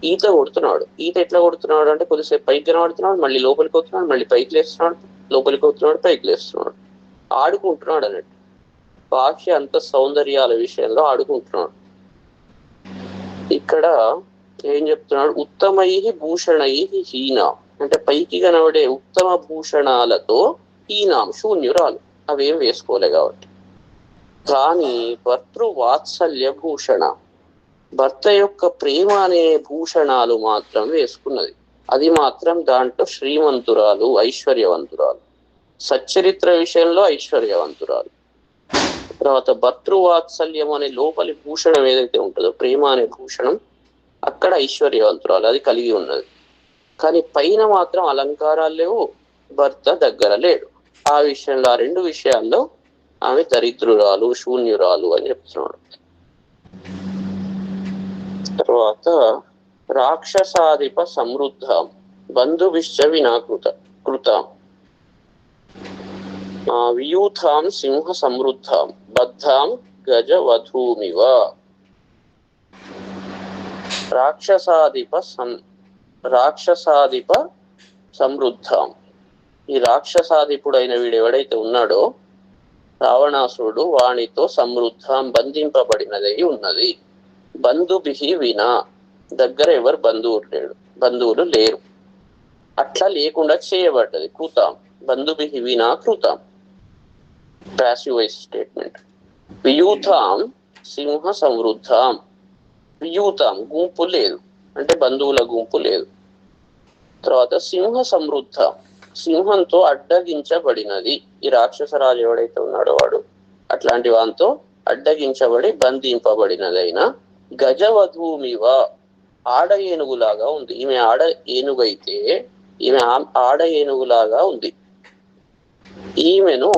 ఈత కొడుతున్నాడు. ఈత ఎట్లా కొడుతున్నాడు అంటే కొద్దిసేపు పైకి కనబడుతున్నాడు, మళ్ళీ లోపలికి వస్తున్నాడు, మళ్ళీ పైకి లేస్తున్నాడు, లోపలికి వస్తున్నాడు, పైకి లేస్తున్నాడు. ఆడుకుంటున్నాడు అన్నట్టు, బాహ్య అంత సౌందర్యాల విషయంలో ఆడుకుంటున్నాడు. ఇక్కడ ఏం చెప్తున్నాడు? ఉత్తమై భూషణై హీన అంటే పైకి కనబడే ఉత్తమ భూషణాలతో హీనాం శూన్యురాలు, అవేం వేసుకోలే కాబట్టి. కానీ భర్తృవాత్సల్య భూషణ, భర్త యొక్క ప్రేమ అనే భూషణాలు మాత్రం వేసుకున్నది. అది మాత్రం దాంట్లో శ్రీమంతురాలు, ఐశ్వర్యవంతురాలు. సచ్చరిత్ర విషయంలో ఐశ్వర్యవంతురాలు. తర్వాత భర్తృవాత్సల్యం అనే లోపలి భూషణం ఏదైతే ఉంటుందో, ప్రేమ అనే భూషణం, అక్కడ ఐశ్వర్యవంతురాలు, అది కలిగి ఉన్నది. కానీ పైన మాత్రం అలంకారాలు లేవు, భర్త దగ్గర లేడు. ఆ విషయంలో, ఆ రెండు విషయాల్లో ఆమె దరిద్రురాలు, శూన్యురాలు అని చెప్తున్నాడు. తర్వాత రాక్షసాధిప సమృద్ధ బంధువిశ్చ వినాకృత వియూథాం సింహ సమృద్ధాం బద్ధాం గజవధూమివ. రాక్షసాధిప సమృద్ధాం. ఈ రాక్షసాధిపుడైన వీడు ఎవడైతే ఉన్నాడో రావణాసురుడు, వానితో సమృద్ధాం బంధింపబడినదై ఉన్నది. బంధుభిహి వినా, దగ్గర ఎవరు బంధువులు లేరు, అట్లా లేకుండా చేయబడ్డది. కృతాం, బంధుభిహి వినా కృతాం, ప్యాసివ్ వాయిస్ స్టేట్మెంట్. వియూథాం సింహ సమృద్ధాం. వియూథాం గుంపు లేదు, అంటే బంధువుల గుంపు లేదు. తర్వాత సింహ సమృద్ధాం, సింహంతో అడ్డగించబడినది. ఈ రాక్షసరాజు ఎవడైతే ఉన్నాడో వాడు అట్లాంటి వాంతో అడ్డగించబడి బంధింపబడినదైన గజవధూమివ, ఆడ ఏనుగులాగా ఉంది. ఈమె ఆడ ఏనుగైతే ఈమె ఆడ ఏనుగులాగా ఉంది. ఈమెను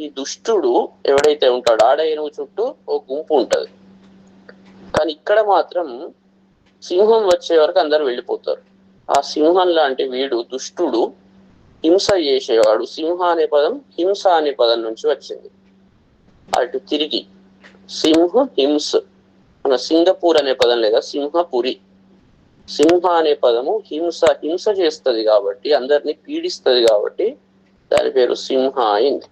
ఈ దుష్టుడు ఎవడైతే ఉంటాడో, ఆడ ఏనుగు చుట్టూ ఓ గుంపు ఉంటది, కానీ ఇక్కడ మాత్రం సింహం వచ్చే వరకు అందరు వెళ్ళిపోతారు. ఆ సింహం లాంటి వీడు దుష్టుడు హింస చేసేవాడు. సింహ అనే పదం హింస అనే పదం నుంచి వచ్చింది. అటు తిరిగి సింహ హింస, మన సింగపూర్ అనే పదం లేదా సింహపురి. సింహ అనే పదము హింస చేస్తుంది కాబట్టి, అందరినీ పీడిస్తుంది కాబట్టి దాని పేరు సింహ అయింది.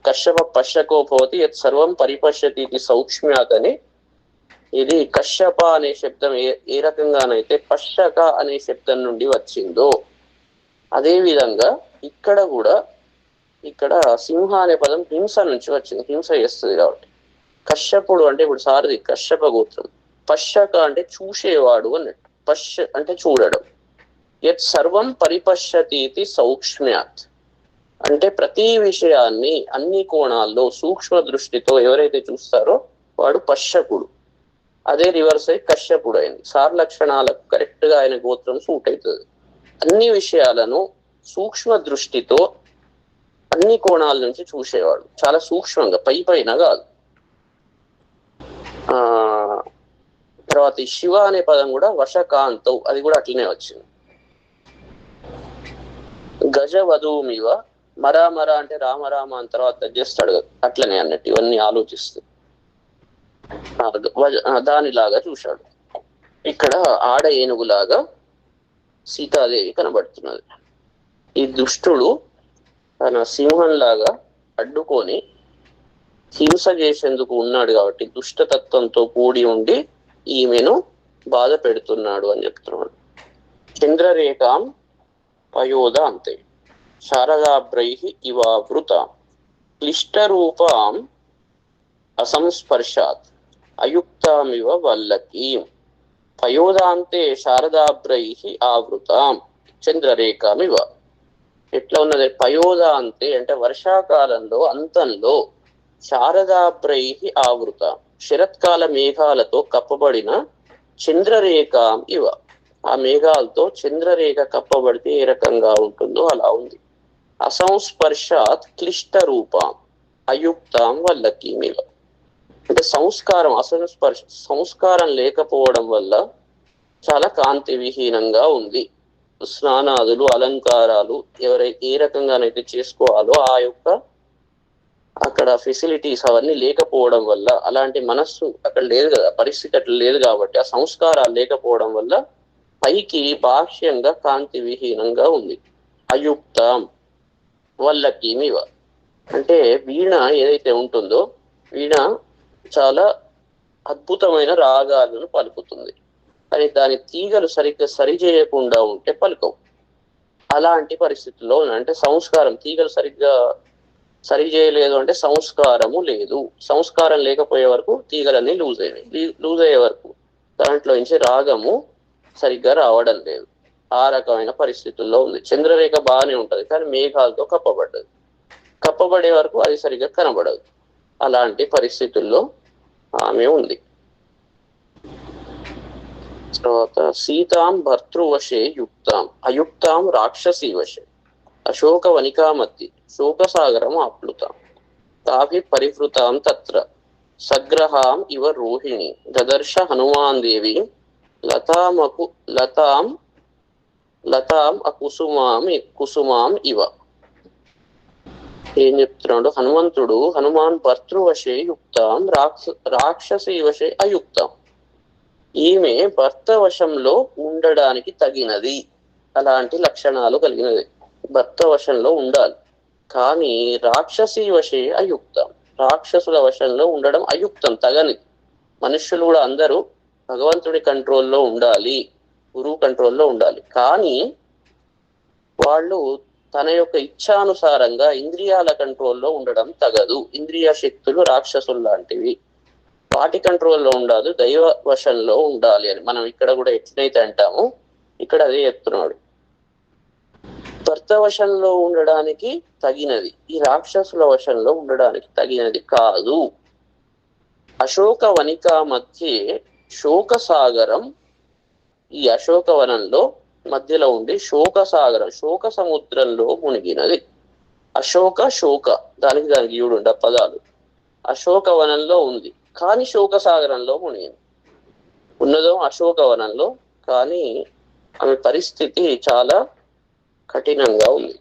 కశ్యప పశ్యకోపవతి యత్ సర్వం పరిపశ్యతి సౌక్ష్మ్యాత్ అని. ఇది కశ్యప అనే శబ్దం ఏ రకంగానైతే పశ్యక అనే శబ్దం నుండి వచ్చిందో అదే విధంగా ఇక్కడ కూడా సింహ అనే పదం హింస నుంచి వచ్చింది, హింస చేస్తుంది కాబట్టి. కశ్యపుడు అంటే ఇప్పుడు సారథి కశ్యప గోత్రం. పశ్యక అంటే చూసేవాడు అన్నట్టు. పశ్య అంటే చూడడం. యత్ సర్వం పరిపశ్యతి సౌక్ష్మ్యాత్ అంటే ప్రతి విషయాన్ని అన్ని కోణాల్లో సూక్ష్మ దృష్టితో ఎవరైతే చూస్తారో వాడు పశ్యకుడు. అదే రివర్స్ అయి కశ్యపుడు అయింది. సార్ లక్షణాలకు కరెక్ట్ గా ఆయన గోత్రం సూట్ అవుతుంది. అన్ని విషయాలను సూక్ష్మ దృష్టితో అన్ని కోణాల నుంచి చూసేవాడు, చాలా సూక్ష్మంగా, పైన కాదు. తర్వాత ఈ శివ అనే పదం కూడా వశకాంతౌ, అది కూడా అట్లనే వచ్చింది. గజవధూమివ, మర అంటే రామ అని తర్వాత చేస్తాడు అట్లనే అన్నట్టు. ఇవన్నీ ఆలోచిస్తూ దానిలాగా చూశాడు. ఇక్కడ ఆడ ఏనుగులాగా సీతాదేవి కనబడుతున్నది. ఈ దుష్టుడు తన సింహంలాగా అడ్డుకొని హింస చేసేందుకు ఉన్నాడు కాబట్టి దుష్టతత్వంతో కూడి ఉండి ఈమెను బాధ పెడుతున్నాడు అని చెప్తున్నాడు. చంద్రరేఖాం పయోద అంతే శారదాభ్రై ఇవావృత క్లిష్టరూపాం అసంస్పర్శాత్ అయుక్తామివ వల్లకీం పయోదాంతే శారదాభ్రై ఆవృతాం చంద్రరేఖామివ. ఎట్లా ఉన్నది? పయోదాంతే అంటే వర్షాకాలంలో అంతంలో, శారదాభ్రై ఆవృత శరత్కాల మేఘాలతో కప్పబడిన చంద్రరేఖాం ఇవ, ఆ మేఘాలతో చంద్రరేఖ కప్పబడితే ఏ రకంగా ఉంటుందో అలా ఉంది. అసంస్పర్శాత్ క్లిష్ట రూపాం అయుక్తాం వల్లకీమివ అంటే సంస్కారం లేకపోవడం వల్ల చాలా కాంతి విహీనంగా ఉంది. స్నానాదులు అలంకారాలు ఎవరైతే ఏ రకంగానైతే చేసుకోవాలో ఆ యొక్క అక్కడ ఫెసిలిటీస్ అవన్నీ లేకపోవడం వల్ల, అలాంటి మనస్సు అక్కడ లేదు కదా, పరిస్థితి అట్లా లేదు కాబట్టి ఆ సంస్కారాలు లేకపోవడం వల్ల పైకి బాహ్యంగా కాంతి విహీనంగా ఉంది. అయుక్తం వల్లకీమివ అంటే వీణ ఏదైతే ఉంటుందో, వీణ చాలా అద్భుతమైన రాగాలను పలుకుతుంది, కానీ దాని తీగలు సరిగ్గా సరి చేయకుండా ఉంటే పలుకవు. అలాంటి పరిస్థితుల్లో అంటే సంస్కారం, తీగలు సరిగ్గా సరి చేయలేదు అంటే సంస్కారము లేదు. సంస్కారం లేకపోయే వరకు తీగలన్నీ లూజ్ అయ్యే వరకు దాంట్లో నుంచి రాగము సరిగ్గా రావడం లేదు. ఆ రకమైన పరిస్థితుల్లో ఉంది. చంద్రరేఖ బాగానే ఉంటది, కానీ మేఘాలతో కప్పబడ్డది. కప్పబడే వరకు అది సరిగ్గా కనబడదు. అలాంటి పరిస్థితుల్లో ఆమె ఉంది. తర్వాత సీతాం భర్తృవశే యుక్తాం అయుక్తాం రాక్షసీ వశే అశోక వనికామతి శోకసాగరం ఆప్లుతాం తాభి పరివృతాం తత్ర సగ్రహాం ఇవ రోహిణి దదర్శ హనుమాన్ దేవి లతాం అకుసుమాం కుసుమాం ఇవ. ఏం చెప్తున్నాడు హనుమంతుడు, హనుమాన్ భర్తృవశే యుక్తాం రాక్షసీ వశే అయుక్తం. ఈమె భర్త వశంలో ఉండడానికి తగినది, అలాంటి లక్షణాలు కలిగినది, భర్త వశంలో ఉండాలి. కానీ రాక్షసీ వశే అయుక్తం, రాక్షసుల వశంలో ఉండడం అయుక్తం, తగనిది. మనుష్యులు కూడా అందరూ భగవంతుడి కంట్రోల్లో ఉండాలి, గురువు కంట్రోల్లో ఉండాలి. కానీ వాళ్ళు తన యొక్క ఇచ్ఛానుసారంగా ఇంద్రియాల కంట్రోల్లో ఉండడం తగదు. ఇంద్రియ శక్తులు రాక్షసులు లాంటివి, వాటి కంట్రోల్లో ఉండదు, దైవ వశంలో ఉండాలి అని మనం ఇక్కడ కూడా ఎట్లయితే అంటాము, ఇక్కడ అదే చెప్తున్నాడు. భర్త వశంలో ఉండడానికి తగినది, ఈ రాక్షసుల వశంలో ఉండడానికి తగినది కాదు. అశోక వనిక మధ్య శోక సాగరం, ఈ అశోకవనంలో మధ్యలో ఉండి శోక సాగరం, శోక సముద్రంలో మునిగినది. అశోక శోక దానికి చూడండి ఆ పదాలు. అశోకవనంలో ఉంది కానీ శోక సాగరంలో మునిగింది. ఉన్నదో అశోకవనంలో, కానీ ఆమె పరిస్థితి చాలా కఠినంగా ఉంది.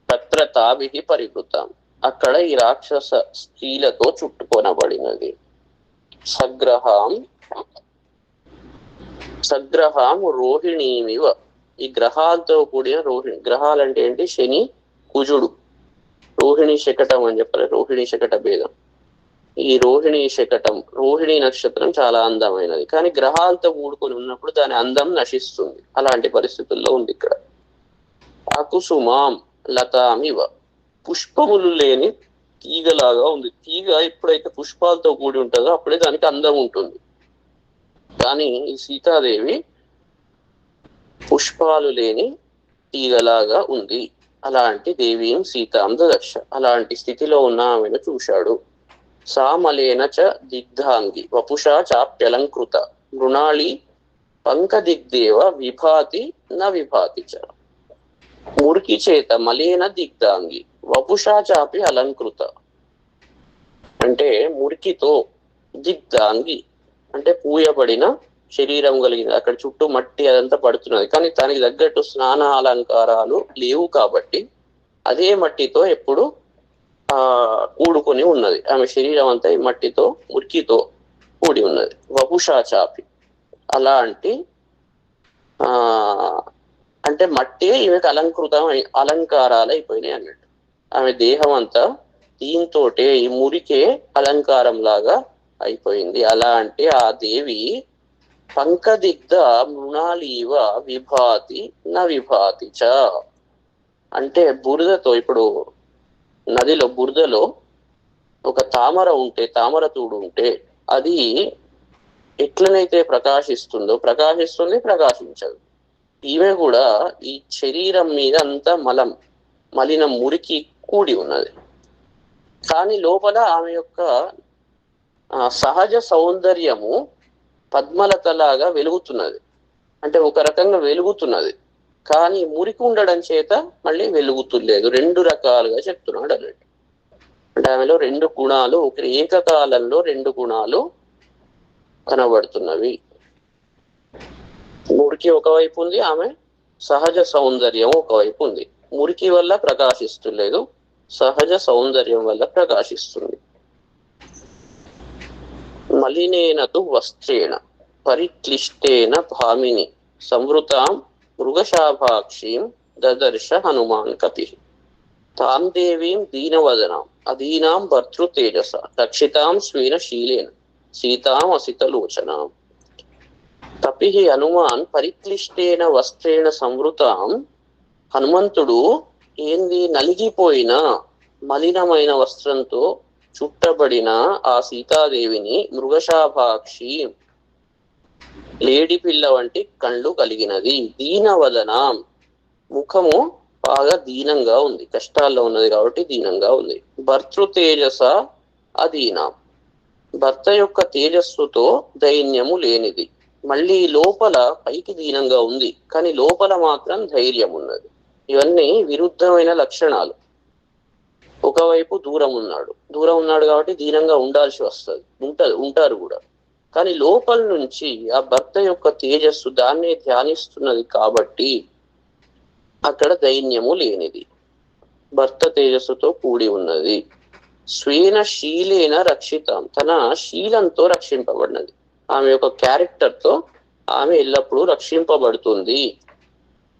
తత్ర తాభిహి పరివృతం, అక్కడ ఈ రాక్షస స్త్రీలతో చుట్టుకొనబడినది. సగ్రహాం రోహిణీమివ, ఈ గ్రహాలతో కూడిన రోహిణి, గ్రహాలు అంటే ఏంటి, శని కుజుడు, రోహిణి శకటం అని చెప్పాలి, రోహిణి శకట భేదం. ఈ రోహిణి శకటం, రోహిణి నక్షత్రం చాలా అందమైనది, కానీ గ్రహాలతో కూడుకొని ఉన్నప్పుడు దాని అందం నశిస్తుంది. అలాంటి పరిస్థితుల్లో ఉంది ఇక్కడ. అకుసుమాం లతామివ, పుష్పములు లేని తీగలాగా ఉంది. తీగ ఎప్పుడైతే పుష్పాలతో కూడి ఉంటుందో అప్పుడే దానికి అందం ఉంటుంది. కానీ ఈ సీతాదేవి పుష్పాలు లేని తీగలాగా ఉంది. అలాంటి దేవీం సీతాం దదర్శ, అలాంటి స్థితిలో ఉన్న ఆమెను చూశాడు. సామలేన చ దిగ్ధాంగి వపుషా చాప్యలంకృత మృణాళి పంకదిగ్దేవ విభాతి న విభాతి చ. మురికి చేత మలేన దిగ్ధాంగి వపుషా చాపి అలంకృత, అంటే మురికితో, దిగ్ధాంగి అంటే పూయబడిన శరీరం కలిగింది. అక్కడ చుట్టూ మట్టి అదంతా పడుతున్నది, కానీ దానికి తగ్గట్టు స్నాన అలంకారాలు లేవు కాబట్టి అదే మట్టితో ఎప్పుడు కూడుకొని ఉన్నది. ఆమె శరీరం అంతా మట్టితో, మురికితో కూడి ఉన్నది. వపుషా చాపి, అలాంటి అంటే మట్టే ఈమెకు అలంకారాలు అయిపోయినాయి అన్నట్టు. ఆమె దేహం అంతా దీంతో ఈ మురికే అలంకారం లాగా అయిపోయింది. అలా అంటే ఆ దేవి పంకదిగ్ధ మృణాలీవ విభాతి న విభాతి చ, అంటే బురదతో, ఇప్పుడు నదిలో బురదలో ఒక తామర ఉంటే, తామర తూడు ఉంటే అది ఎట్లనైతే ప్రకాశిస్తుంది, ప్రకాశించదు. ఈమె కూడా ఈ శరీరం మీద అంతా మలినం మురికి కూడి ఉన్నది. కానీ లోపల ఆమె యొక్క సహజ సౌందర్యము పద్మలతలాగా వెలుగుతున్నది, అంటే ఒక రకంగా వెలుగుతున్నది. కానీ మురికి ఉండడం చేత మళ్ళీ వెలుగుతులేదు. రెండు రకాలుగా చెప్తున్నాడు అన్నట్టు. అంటే ఆమెలో రెండు గుణాలు, ఏకకాలంలో రెండు గుణాలు కనబడుతున్నవి. మురికి ఒకవైపు ఉంది, ఆమె సహజ సౌందర్యం ఒకవైపు ఉంది. మురికి వల్ల ప్రకాశిస్తులేదు, సహజ సౌందర్యం వల్ల ప్రకాశిస్తుంది. మలినేనతు వస్త్రేణ పరిక్లిష్టేన భామిని సంవృతాం మృగశాభాక్షీం దదర్శ హనుమాన్ కపి. తాం దేవీం దీనవదనాం అదీనాం భర్తృతేజస రక్షితాం స్వేన శీలేన సీతాం అసితలోచనాం. కపి హనుమాన్ పరిక్లిష్టేన వస్త్రేణ సంవృతాం, హనుమంతుడు ఏంది, నలిగిపోయిన మలినమైన వస్త్రంతో చుట్టబడిన ఆ సీతాదేవిని, మృగశాభాక్షి లేడి పిల్ల వంటి కళ్ళు కలిగినది, దీనవదనాం ముఖము బాగా దీనంగా ఉంది, కష్టాల్లో ఉన్నది కాబట్టి దీనంగా ఉంది. భర్తృతేజస అదీనాం, భర్త యొక్క తేజస్సుతో దైన్యము లేనిది. మళ్ళీ లోపల పైకి దీనంగా ఉంది, కానీ లోపల మాత్రం ధైర్యం ఉన్నది. ఇవన్నీ విరుద్ధమైన లక్షణాలు. ఒకవైపు దూరం ఉన్నాడు కాబట్టి దీనంగా ఉండాల్సి వస్తుంది, ఉంటారు కూడా. కానీ లోపల నుంచి ఆ భర్త యొక్క తేజస్సు దాన్నే ధ్యానిస్తున్నది కాబట్టి అక్కడ దైన్యము లేనిది. భర్త తేజస్సుతో కూడి ఉన్నది. స్వేన శీలేన రక్షితం, తన శీలంతో రక్షింపబడినది. ఆమె యొక్క క్యారెక్టర్ తో ఆమె ఎల్లప్పుడూ రక్షింపబడుతుంది.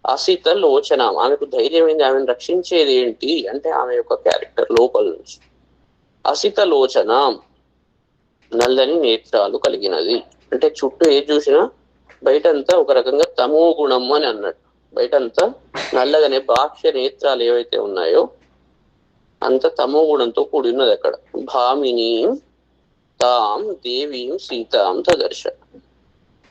అసిత లోచన, ఆమెకు ధైర్యమైంది. ఆమెను రక్షించేది ఏంటి అంటే ఆమె యొక్క క్యారెక్టర్ లోపల నుంచి. అసిత లోచన, నల్లని నేత్రాలు కలిగినది. అంటే చుట్టూ ఏది చూసినా బయటంతా ఒక రకంగా తమో గుణం అని అన్నట్టు. బయటంతా నల్లగానే బాహ్య నేత్రాలు ఏవైతే ఉన్నాయో అంత తమో గుణంతో కూడి ఉన్నది అక్కడ. భామిని తాం దేవీం సీతాం తదర్శ,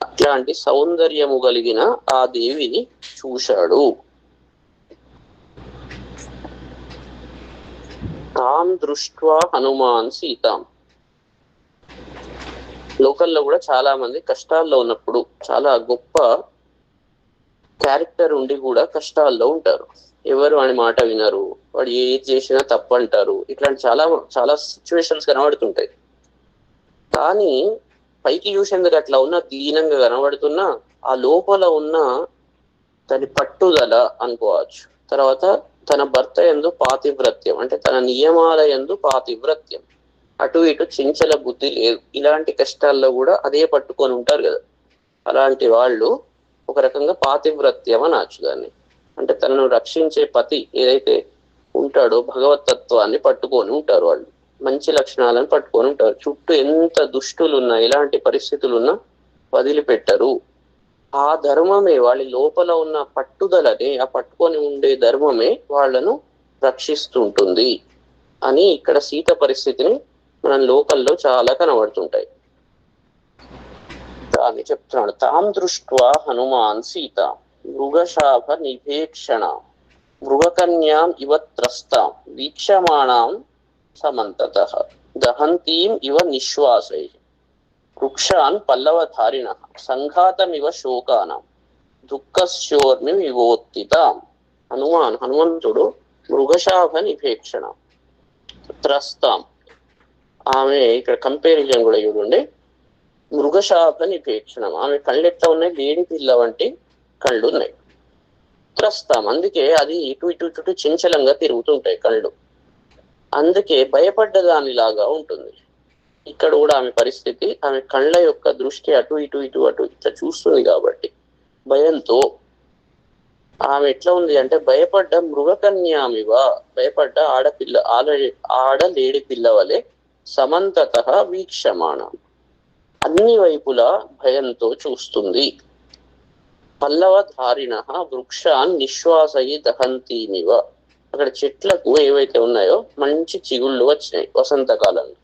అట్లాంటి సౌందర్యము కలిగిన ఆ దేవిని చూశాడు. తాం దృష్ట్వా హనుమాన్ సీతాం. లోకల్లో కూడా చాలా మంది కష్టాల్లో ఉన్నప్పుడు చాలా గొప్ప క్యారెక్టర్ ఉండి కూడా కష్టాల్లో ఉంటారు. ఎవరు వాడి మాట వినరు, వాడు ఏది చేసినా తప్పు అంటారు. ఇట్లాంటి చాలా చాలా సిచ్యువేషన్స్ కనబడుతుంటాయి. కానీ పైకి చూసేందుకు అట్లా ఉన్న దీనంగా కనబడుతున్నా ఆ లోపల ఉన్న దాని పట్టుదల అనుకోవచ్చు. తర్వాత తన భర్త యందు పాతివ్రత్యం, అంటే తన నియమాల యందు పాతివ్రత్యం, అటు ఇటు చించల బుద్ధి లేదు. ఇలాంటి కష్టాల్లో కూడా అదే పట్టుకొని ఉంటారు కదా. అలాంటి వాళ్ళు ఒక రకంగా పాతివ్రత్యం అనొచ్చు దాన్ని. అంటే తనను రక్షించే పతి ఏదైతే ఉంటాడో భగవతత్వాన్ని పట్టుకొని ఉంటారు. వాళ్ళు మంచి లక్షణాలను పట్టుకొని ఉంటారు. చుట్టూ ఎంత దుష్టులున్నా ఎలాంటి పరిస్థితులున్నా వదిలిపెట్టరు. ఆ ధర్మమే వాళ్ళ లోపల ఉన్న పట్టుదలని, ఆ పట్టుకొని ఉండే ధర్మమే వాళ్ళను రక్షిస్తుంటుంది అని ఇక్కడ సీత పరిస్థితిని మనం లోకల్లో చాలా కనబడుతుంటాయి. దాన్ని చెప్తున్నాడు. తాం దృష్ట్వా హనుమాన్ సీత మృగశాప నిభేక్షణ మృగకన్యాం ఇవ త్రస్తాం వీక్షమాణాం సమంతతః దహంతీం ఇవ నిశ్వాసై వృక్షాన్ పల్లవధారిణ సంఘాతమివ శోకానాం దుఃఖశోర్మి వివోత్తితాం. హనుమంతుడు మృగశాప నిభేక్షణ త్రస్తాం, ఆమె ఇక్కడ కంపారిజన్ కూడా చూడండి. మృగశాప నిభేక్షణం, ఆమె కళ్ళు ఎట్లా ఉన్నాయి, వేడి పిల్ల వంటి కళ్ళు ఉన్నాయి. త్రస్తాం, అందుకే అది ఇటు ఇటు ఇటు చంచలంగా తిరుగుతుంటాయి కళ్ళు, అందుకే భయపడ్డ దానిలాగా ఉంటుంది. ఇక్కడ కూడా ఆమె పరిస్థితి, ఆమె కళ్ళ యొక్క దృష్టి అటు ఇటు ఇటు అటు ఇట్లా చూస్తుంది కాబట్టి భయంతో ఆమె ఎట్లా ఉంది అంటే భయపడ్డ మృగకన్యామివ, భయపడ్డ ఆడపిల్ల ఆడలేడి పిల్ల వలె సమంతతః వీక్షమాణం, అన్ని వైపులా భయంతో చూస్తుంది. పల్లవధారిణ వృక్షాన్ నిశ్వాసయి దహంతీనివ, అక్కడ చెట్లకు ఏవైతే ఉన్నాయో మంచి చిగుళ్ళు వచ్చినాయి వసంతకాలంలో.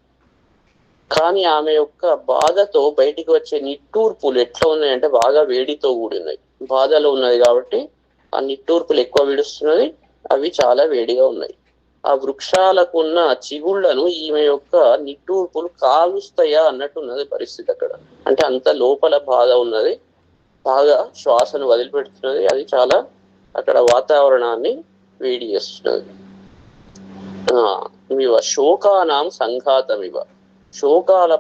కానీ ఆమె యొక్క బాధతో బయటికి వచ్చే నిట్టూర్పులు ఎట్లా ఉన్నాయంటే బాగా వేడితో కూడి ఉన్నాయి. బాధలో ఉన్నది కాబట్టి ఆ నిట్టూర్పులు ఎక్కువ విడుస్తున్నది, అవి చాలా వేడిగా ఉన్నాయి. ఆ వృక్షాలకు ఉన్న చిగుళ్లను ఈమె యొక్క నిట్టూర్పులు కాలుస్తాయా అన్నట్టున్నది పరిస్థితి అక్కడ. అంటే అంత లోపల బాధ ఉన్నది, బాగా శ్వాసను వదిలిపెడుతున్నది. అది చాలా అక్కడ వాతావరణాన్ని వేడి చేస్తున్నది. ఇవ శోకానాం సంఘాతమివ, శోకాల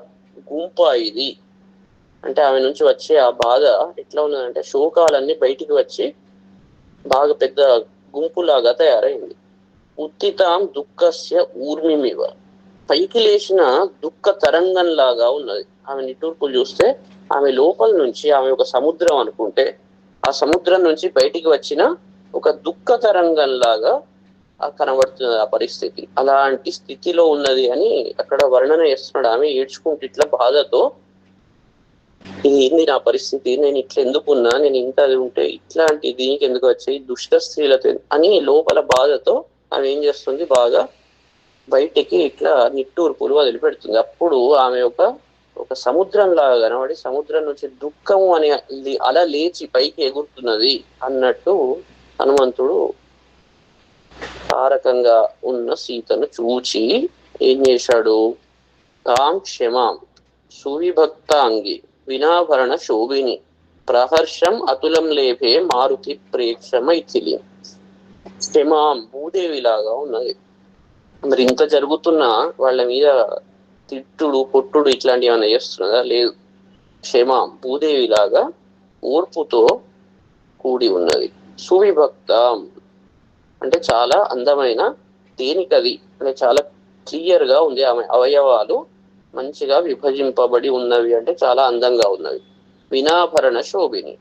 గుంప ఇది. అంటే ఆమె నుంచి వచ్చే ఆ బాధ ఎట్లా ఉన్నదంటే శోకాలన్నీ బయటికి వచ్చి బాగా పెద్ద గుంపులాగా తయారైంది. ఉత్తితాం దుఃఖస్య ఊర్మిమివ, పైకి లేచిన దుఃఖ తరంగం లాగా ఉన్నది. ఆమె నిట్టూర్పులు చూస్తే ఆమె లోపల నుంచి ఆమె ఒక సముద్రం అనుకుంటే ఆ సముద్రం నుంచి బయటికి వచ్చిన ఒక దుఃఖ తరంగం లాగా కనబడుతున్నది ఆ పరిస్థితి. అలాంటి స్థితిలో ఉన్నది అని అక్కడ వర్ణన చేస్తున్నాడు. ఆమె ఏడ్చుకుంటూ ఇట్లా బాధతో, ఇది ఏంది నా పరిస్థితి, నేను ఇట్లా ఎందుకున్నా, నేను ఇంత అది ఉంటే ఇట్లాంటి దీనికి ఎందుకు వచ్చాయి దుష్ట స్త్రీలతో అని లోపల బాధతో ఆమె ఏం చేస్తుంది, బాగా బయటికి ఇట్లా నిట్టూర్పులు వదిలిపెడుతుంది. అప్పుడు ఆమె ఒక సముద్రం లాగా కనబడి సముద్రం నుంచి దుఃఖము అని అలా లేచి పైకి ఎగురుతున్నది అన్నట్టు హనుమంతుడు తారకంగా ఉన్న సీతను చూచి ఏం చేశాడు, తాం క్షమాం సువిభక్తాంగి వినాభరణ శోభిని ప్రహర్షం అతులం లేపే మారుతి ప్రేక్ష మైథిలి. క్షమాం, భూదేవిలాగా ఉన్నది. మరి ఇంత జరుగుతున్నా వాళ్ళ మీద తిట్టుడు కొట్టుడు ఇట్లాంటివి ఏమైనా చేస్తున్నదా? లేదు. క్షమాం, భూదేవిలాగా ఓర్పుతో కూడి ఉన్నది. సువిభక్తం అంటే చాలా అందమైన దేనికది అంటే చాలా క్లియర్ గా ఉంది. ఆమె అవయవాలు మంచిగా విభజింపబడి ఉన్నవి అంటే చాలా అందంగా ఉన్నవి. వినాభరణ శోభిని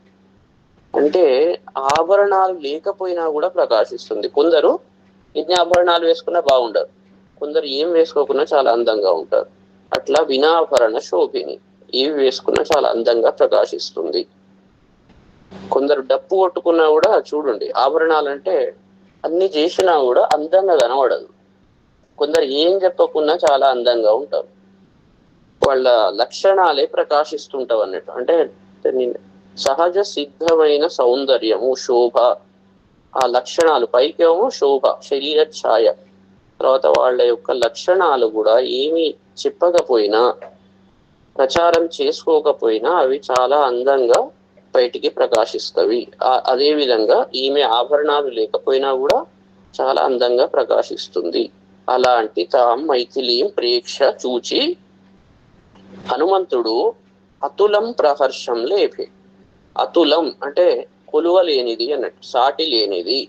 అంటే ఆభరణాలు లేకపోయినా కూడా ప్రకాశిస్తుంది. కొందరు ఎన్ని ఆభరణాలు వేసుకున్నా బాగుండరు, కొందరు ఏం వేసుకోకున్నా చాలా అందంగా ఉంటారు. అట్లా వినాభరణ శోభిని, ఏవి వేసుకున్నా చాలా అందంగా ప్రకాశిస్తుంది. కొందరు డప్పు కొట్టుకున్నా కూడా చూడండి, ఆభరణాలంటే అన్ని చేసినా కూడా అందంగా కనబడదు. కొందరు ఏం చెప్పకున్నా చాలా అందంగా ఉంటారు. వాళ్ళ లక్షణాలే ప్రకాశిస్తుంటావు అన్నట్టు. అంటే సహజ సిద్ధమైన సౌందర్యము, శోభ, ఆ లక్షణాలు పైకేమో శోభ, శరీర ఛాయ, తర్వాత వాళ్ళ యొక్క లక్షణాలు కూడా ఏమి చెప్పకపోయినా, ప్రచారం చేసుకోకపోయినా అవి చాలా అందంగా బయటికి ప్రకాశిస్తవి. అదే విధంగా ఈమె ఆభరణాలు లేకపోయినా కూడా చాలా అందంగా ప్రకాశిస్తుంది. అలాంటి తాం మైథిలీం ప్రేక్ష చూచి హనుమంతుడు అతులం ప్రహర్షం లేపే. అతులం అంటే కొలువలేనిది అన్నట్టు, సాటి లేనిది,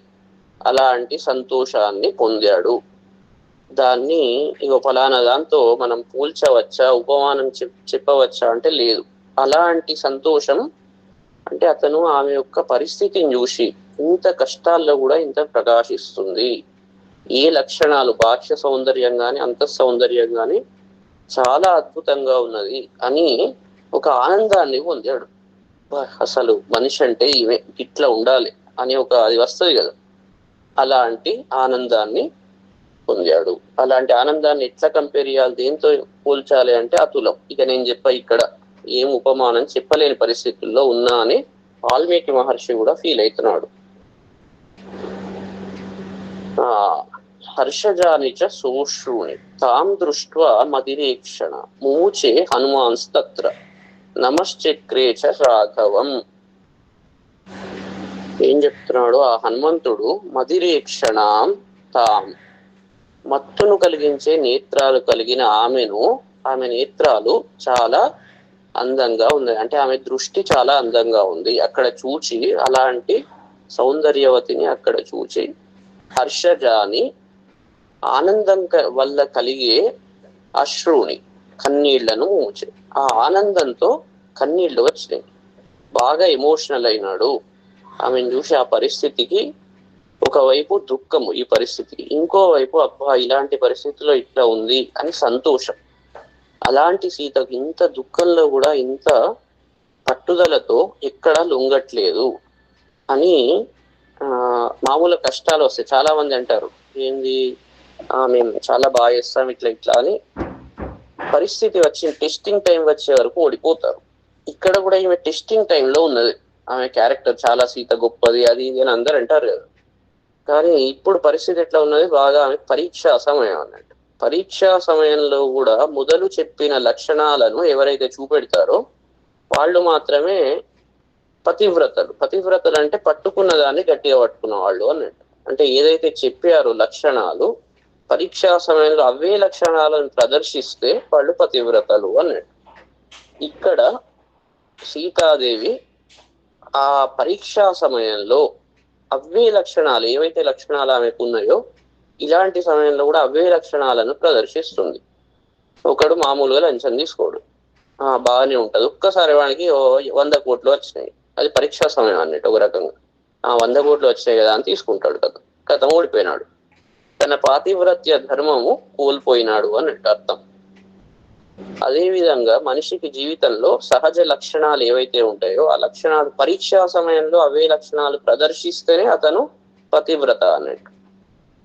అలాంటి సంతోషాన్ని పొందాడు. దాన్ని ఇక ఫలానా దాంతో మనం పోల్చవచ్చా, ఉపమానం చెప్పవచ్చా అంటే లేదు. అలాంటి సంతోషం అంటే అతను ఆమె యొక్క పరిస్థితిని చూసి ఇంత కష్టాల్లో కూడా ఇంత ప్రకాశిస్తుంది. ఏ లక్షణాలు, బాహ్య సౌందర్యం గాని అంతః సౌందర్యం గాని చాలా అద్భుతంగా ఉన్నది అని ఒక ఆనందాన్ని పొందాడు. అసలు మనిషి అంటే ఇవే ఇట్లా ఉండాలి అని ఒక అది వస్తుంది కదా, అలాంటి ఆనందాన్ని పొందాడు. అలాంటి ఆనందాన్ని ఎట్లా కంపేర్ చేయాలి, దేంతో పోల్చాలి అంటే అతులం. ఇక నేను ఇక్కడ ఏం ఉపమానం చెప్పలేని పరిస్థితుల్లో ఉన్నా అని వాల్మీకి మహర్షి కూడా ఫీల్ అవుతున్నాడు. హర్షజానిచ సోశ్రూణి తాం దృష్ట్వా మదిరేక్షణ మూచే హనుమాన్స్తత్ర నమశ్చక్రే చ రాఘవం. ఏం చెప్తున్నాడు ఆ హనుమంతుడు? మదిరేక్షణం తాం, మత్తును కలిగించే నేత్రాలు కలిగిన ఆమెను, ఆమె నేత్రాలు చాలా అందంగా ఉన్నాయి అంటే ఆమె దృష్టి చాలా అందంగా ఉంది. అక్కడ చూచి, అలాంటి సౌందర్యవతిని అక్కడ చూచి, హర్షజాని ఆనందం వల్ల కలిగే అశ్రుని కన్నీళ్లను మూచే, ఆ ఆనందంతో కన్నీళ్లు వచ్చినాయి. బాగా ఎమోషనల్ అయినాడు. ఆమెను చూసి ఆ పరిస్థితికి ఒకవైపు దుఃఖము ఈ పరిస్థితికి, ఇంకోవైపు అబ్బా ఇలాంటి పరిస్థితిలో ఇట్లా ఉంది అని సంతోషం. అలాంటి సీతకు ఇంత దుఃఖంలో కూడా ఇంత పట్టుదలతో ఎక్కడ లొంగట్లేదు అని. మామూలు కష్టాలు వస్తాయి, చాలా మంది అంటారు ఏంది మేము చాలా బాగా చేస్తాం ఇట్లా ఇట్లా అని. పరిస్థితి వచ్చి టెస్టింగ్ టైం వచ్చే వరకు ఓడిపోతారు. ఇక్కడ కూడా ఈమె టెస్టింగ్ టైంలో ఉన్నది. ఆమె క్యారెక్టర్ చాలా సీత గొప్పది అది ఇది అని అందరు అంటారు కదా, కానీ ఇప్పుడు పరిస్థితి ఎట్లా ఉన్నది, బాగా ఆమె పరీక్షా సమయం అన్నట్టు. పరీక్షా సమయంలో కూడా మొదలు చెప్పిన లక్షణాలను ఎవరైతే చూపెడతారో వాళ్ళు మాత్రమే పతివ్రతలు. పతివ్రతలు అంటే పట్టుకున్న దాన్ని గట్టిగా పట్టుకున్న వాళ్ళు అన్నట్టు. అంటే ఏదైతే చెప్పారో లక్షణాలు, పరీక్షా సమయంలో అవే లక్షణాలను ప్రదర్శిస్తే వాళ్ళు పతివ్రతలు అన్నట్టు. ఇక్కడ సీతాదేవి ఆ పరీక్షా సమయంలో అవే లక్షణాలు, ఏవైతే లక్షణాలు ఆమెకు ఉన్నాయో ఇలాంటి సమయంలో కూడా అవే లక్షణాలను ప్రదర్శిస్తుంది. ఒకడు మామూలుగా లంచం తీసుకోడు, బాగానే ఉంటది. ఒక్కసారి వానికి 100 కోట్లు వచ్చినాయి, అది పరీక్షా సమయం అన్నట్టు. ఒక రకంగా 100 కోట్లు వచ్చినాయి కదా అని తీసుకుంటాడు కదా, కథం ఓడిపోయినాడు. తన పాతివ్రత్య ధర్మము కోల్పోయినాడు అన్నట్టు అర్థం. అదే విధంగా మనిషికి జీవితంలో సహజ లక్షణాలు ఏవైతే ఉంటాయో ఆ లక్షణాలు పరీక్షా సమయంలో అవే లక్షణాలు ప్రదర్శిస్తేనే అతను పతివ్రత అన్నట్టు.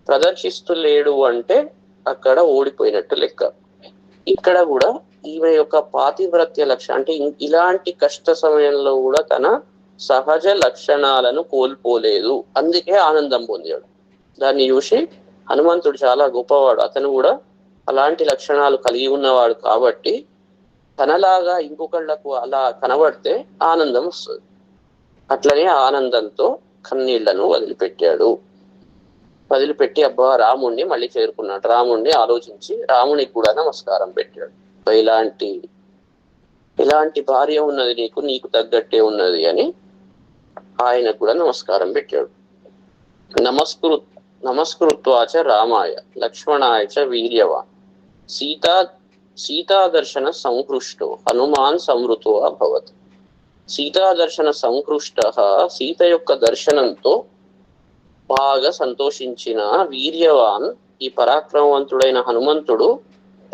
ప్రదర్శిస్తులేడు అంటే అక్కడ ఓడిపోయినట్టు లెక్క. ఇక్కడ కూడా ఈమె యొక్క పాతివ్రత్య లక్షణం అంటే ఇలాంటి కష్ట సమయంలో కూడా తన సహజ లక్షణాలను కోల్పోలేదు, అందుకే ఆనందం పొందాడు. దాన్ని చూసి హనుమంతుడు చాలా గొప్పవాడు, అతను కూడా అలాంటి లక్షణాలు కలిగి ఉన్నవాడు కాబట్టి తనలాగా ఇంకొకళ్లకు అలా కనబడితే ఆనందం వస్తుంది. అట్లనే ఆనందంతో కన్నీళ్లను వదిలిపెట్టాడు. వదిలిపెట్టి అబ్బా రాముణ్ణి మళ్ళీ చేరుకున్నాడు. రాముణ్ణి ఆలోచించి రామునికి కూడా నమస్కారం పెట్టాడు. ఇలాంటి భార్య ఉన్నది నీకు, నీకు తగ్గట్టే ఉన్నది అని ఆయనకు కూడా నమస్కారం పెట్టాడు. నమస్కృత్వాచ రామాయ లక్ష్మణాయ చ వీర్యవాన్ సీతాదర్శన సంహృష్టో హనుమాన్ సంవృతో అభవత్. సీతాదర్శన సంహృష్ట, సీత యొక్క దర్శనంతో బాగా సంతోషించిన వీర్యవాన్, ఈ పరాక్రమవంతుడైన హనుమంతుడు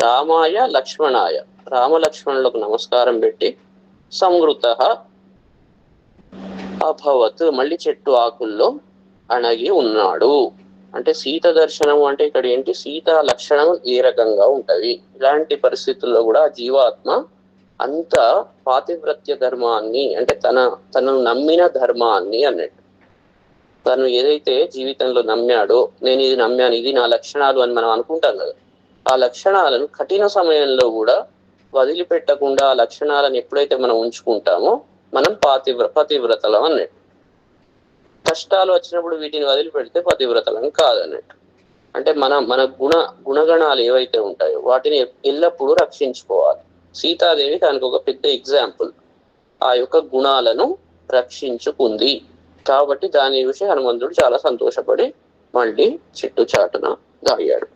రామాయ లక్ష్మణాయ, రామలక్ష్మణులకు నమస్కారం పెట్టి సంవృత అభవత్, మళ్ళీ చెట్టు ఆకుల్లో అణగి ఉన్నాడు. అంటే సీత దర్శనం అంటే ఇక్కడ ఏంటి, సీత లక్షణం ఏ రకంగా ఉంటది, ఇలాంటి పరిస్థితుల్లో కూడా జీవాత్మ అంత పాతివ్రత్య ధర్మాన్ని, అంటే తనను నమ్మిన ధర్మాన్ని అన్నట్టు, తను ఏదైతే జీవితంలో నమ్మాడో, నేను ఇది నమ్మాను, ఇది నా లక్షణాలు అని మనం అనుకుంటాం కదా, ఆ లక్షణాలను కఠిన సమయంలో కూడా వదిలిపెట్టకుండా ఆ లక్షణాలను ఎప్పుడైతే మనం ఉంచుకుంటామో మనం పతివ్రతలం అన్నట్టు. కష్టాలు వచ్చినప్పుడు వీటిని వదిలిపెడితే పతివ్రతలం కాదన్నట్టు. అంటే మన గుణగణాలు ఏవైతే ఉంటాయో వాటిని ఎల్లప్పుడూ రక్షించుకోవాలి. సీతాదేవి దానికి ఒక పెద్ద ఎగ్జాంపుల్. ఆ యొక్క గుణాలను రక్షించుకుంది కాబట్టి దాని విషయం హనుమంతుడు చాలా సంతోషపడి మళ్ళీ చెట్టు చాటున దాగాడు.